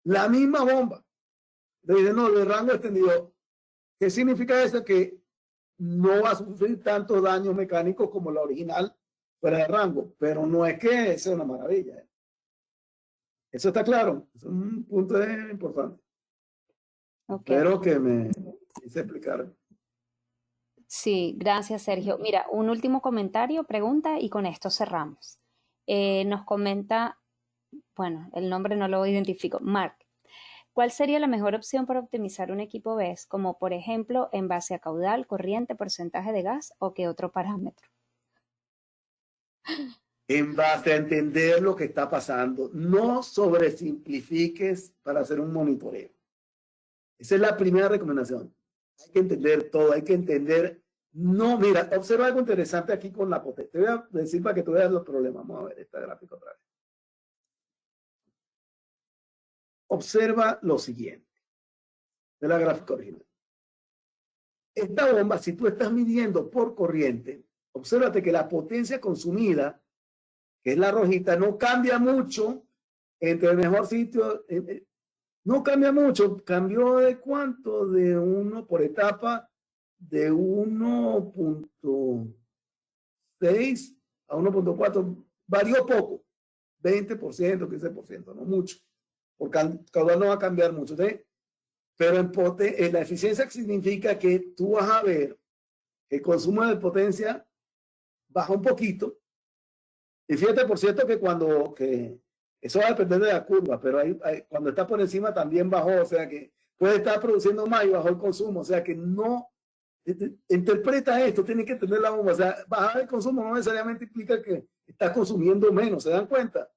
La misma bomba. Entonces, no, de rango extendido. ¿Qué significa eso? Que no va a sufrir tantos daños mecánicos como la original fuera de rango, pero no es que sea una maravilla. Eso está claro, es un punto importante. Okay. Espero que me hice explicar.
Sí, gracias, Sergio. Mira, un último comentario, pregunta y con esto cerramos. Nos comenta, bueno, el nombre no lo identifico, Mark. ¿Cuál sería la mejor opción para optimizar un equipo BESS, como por ejemplo en base a caudal, corriente, porcentaje de gas o qué otro parámetro?
En base a entender lo que está pasando, no sobresimplifiques para hacer un monitoreo. Esa es la primera recomendación. Hay que entender todo, hay que entender. No, mira, observa algo interesante aquí con la potencia. Te voy a decir para que tú veas los problemas. Vamos a ver esta gráfica otra vez. Observa lo siguiente de la gráfica original. Esta bomba, si tú estás midiendo por corriente, obsérvate que la potencia consumida, que es la rojita, no cambia mucho entre el mejor sitio. No cambia mucho. Cambió de cuánto, de uno por etapa, de 1.6 a 1.4. Varió poco, 20%, 15%, no mucho. Porque caudal no va a cambiar mucho. ¿Sí? Pero en la eficiencia significa que tú vas a ver que el consumo de potencia baja un poquito. Y fíjate, por cierto, que eso va a depender de la curva, pero cuando está por encima también bajó, o sea que puede estar produciendo más y bajó el consumo, o sea que no interpreta esto, tiene que tener la bomba, o sea, bajar el consumo no necesariamente implica que está consumiendo menos, ¿se dan cuenta?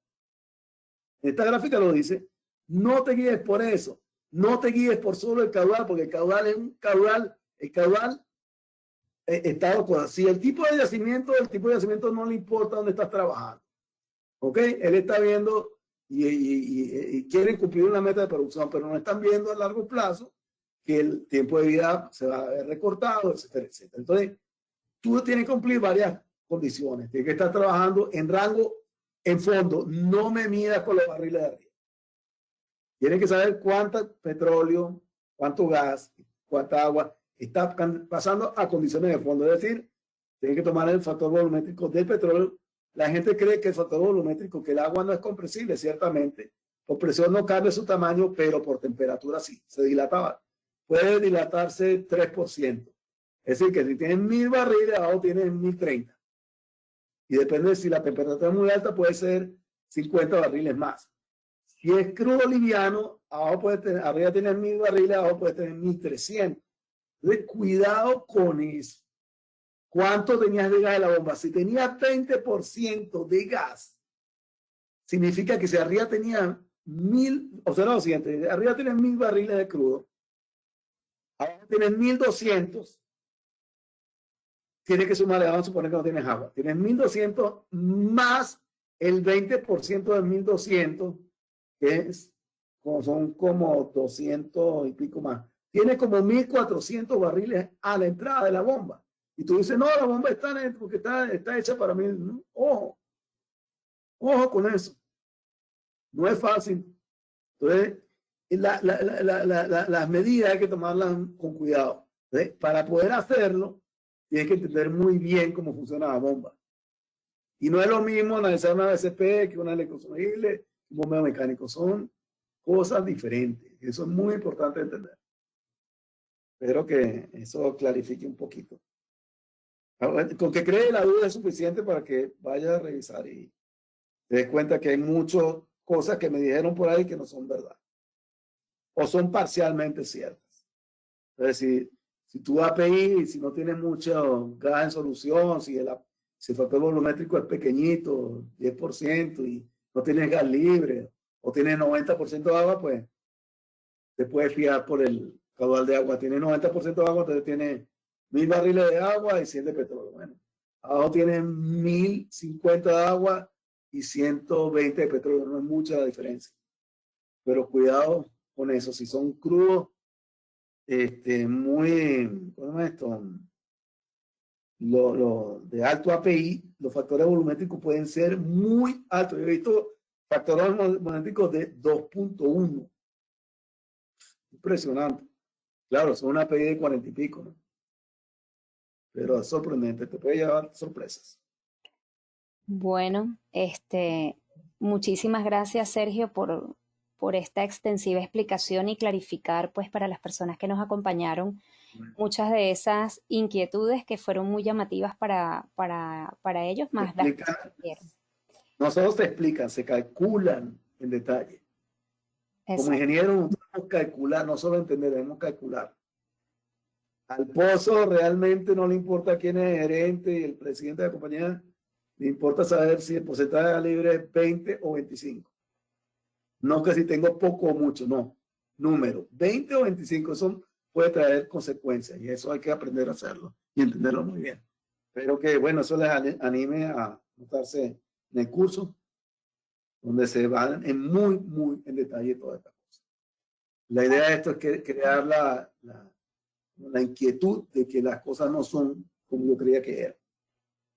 Esta gráfica lo dice, no te guíes por eso, no te guíes por solo el caudal, porque el caudal es un caudal, el caudal está loco. Si el tipo de yacimiento no le importa dónde estás trabajando. ¿Ok? Él está viendo y quieren cumplir una meta de producción, pero no están viendo a largo plazo que el tiempo de vida se va a ver recortado, etcétera, etcétera. Entonces, tú tienes que cumplir varias condiciones. Tienes que estar trabajando en rango, en fondo. No me midas con los barriles de arriba. Tienes que saber cuánto petróleo, cuánto gas, cuánta agua está pasando a condiciones de fondo. Es decir, tienes que tomar el factor volumétrico del petróleo. La gente cree que el factor volumétrico, que el agua no es compresible, ciertamente. Por presión no cambia su tamaño, pero por temperatura sí, se dilata. Puede dilatarse 3%. Es decir, que si tienes 1000 barriles, abajo tienes 1030. Y depende de si la temperatura es muy alta, puede ser 50 barriles más. Si es crudo liviano, arriba tienes 1000 barriles, abajo puedes tener 1300. Entonces, cuidado con eso. ¿Cuánto tenías de gas de la bomba? Si tenías 20% de gas, significa que si arriba tenía 1000, observa lo siguiente, arriba tienes 1000 barriles de crudo, abajo tienes 1200, tienes que sumarle, vamos a suponer que no tienes agua, tienes 1200 más el 20% de 1200, que son como 200 y pico más. Tienes como 1400 barriles a la entrada de la bomba. Y tú dices, no, la bomba está dentro porque está hecha para mí. No, ojo, ojo con eso. No es fácil. Entonces, las medidas hay que tomarlas con cuidado. ¿Sí? Para poder hacerlo, tienes que entender muy bien cómo funciona la bomba. Y no es lo mismo analizar una BCP que una electrosumergible, un bombeo mecánico. Son cosas diferentes. Eso es muy importante entender. Espero que eso clarifique un poquito. Con que cree la duda es suficiente para que vaya a revisar y te des cuenta que hay muchas cosas que me dijeron por ahí que no son verdad o son parcialmente ciertas. Entonces, si tu API, si no tienes mucho gas en solución, si el factor volumétrico es pequeñito, 10%, y no tienes gas libre o tienes 90% de agua, pues te puedes fiar por el caudal de agua. Tiene 90% de agua, entonces tiene 1000 barriles de agua y 100 de petróleo. Bueno, abajo tiene 1050 de agua y 120 de petróleo. No es mucha la diferencia. Pero cuidado con eso. Si son crudos, ¿cómo es esto? De alto API, los factores volumétricos pueden ser muy altos. Yo he visto factores volumétricos de 2.1. Impresionante. Claro, son una API de 40 y pico, ¿no? Pero es sorprendente, te puede llevar sorpresas.
Bueno, muchísimas gracias, Sergio, por esta extensiva explicación y clarificar, pues, para las personas que nos acompañaron muchas de esas inquietudes que fueron muy llamativas para ellos,
Se
más las que
explican,
surgieron.
no solo se explican, se calculan en detalle. Como
Exacto.
ingenieros, nosotros debemos calcular, no solo entender, debemos calcular. Al pozo realmente no le importa quién es el gerente y el presidente de la compañía, le importa saber si el porcentaje libre es 20 o 25. No que si tengo poco o mucho, no. Número, 20 o 25, eso puede traer consecuencias y eso hay que aprender a hacerlo y entenderlo muy bien. Espero que, bueno, eso les anime a notarse en el curso, donde se van en muy en detalle todas estas cosas. La idea de esto es que crear la inquietud de que las cosas no son como yo creía que eran.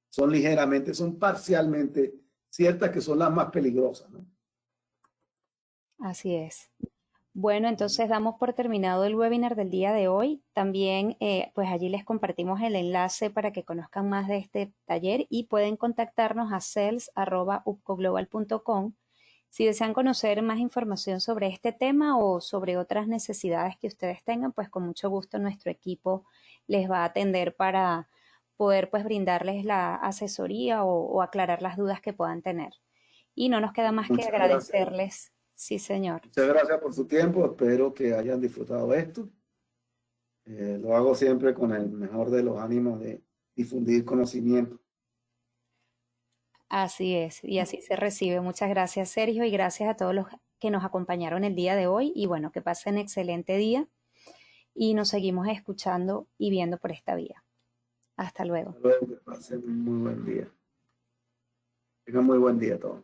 Son ligeramente, son parcialmente ciertas que son las más peligrosas, ¿no?
Así es. Bueno, entonces damos por terminado el webinar del día de hoy. También, pues allí les compartimos el enlace para que conozcan más de este taller y pueden contactarnos a sales@upcoglobal.com si desean conocer más información sobre este tema o sobre otras necesidades que ustedes tengan, pues con mucho gusto nuestro equipo les va a atender para poder pues brindarles la asesoría o aclarar las dudas que puedan tener. Y no nos queda más que
Muchas gracias.
agradecerles. Sí, señor.
Muchas gracias por su tiempo. Espero que hayan disfrutado esto. Lo hago siempre con el mejor de los ánimos de difundir conocimiento.
Así es, y así se recibe. Muchas gracias, Sergio, y gracias a todos los que nos acompañaron el día de hoy. Y bueno, que pasen excelente día y nos seguimos escuchando y viendo por esta vía. Hasta luego.
Hasta luego, que pasen un muy buen día. Tengan muy buen día todos.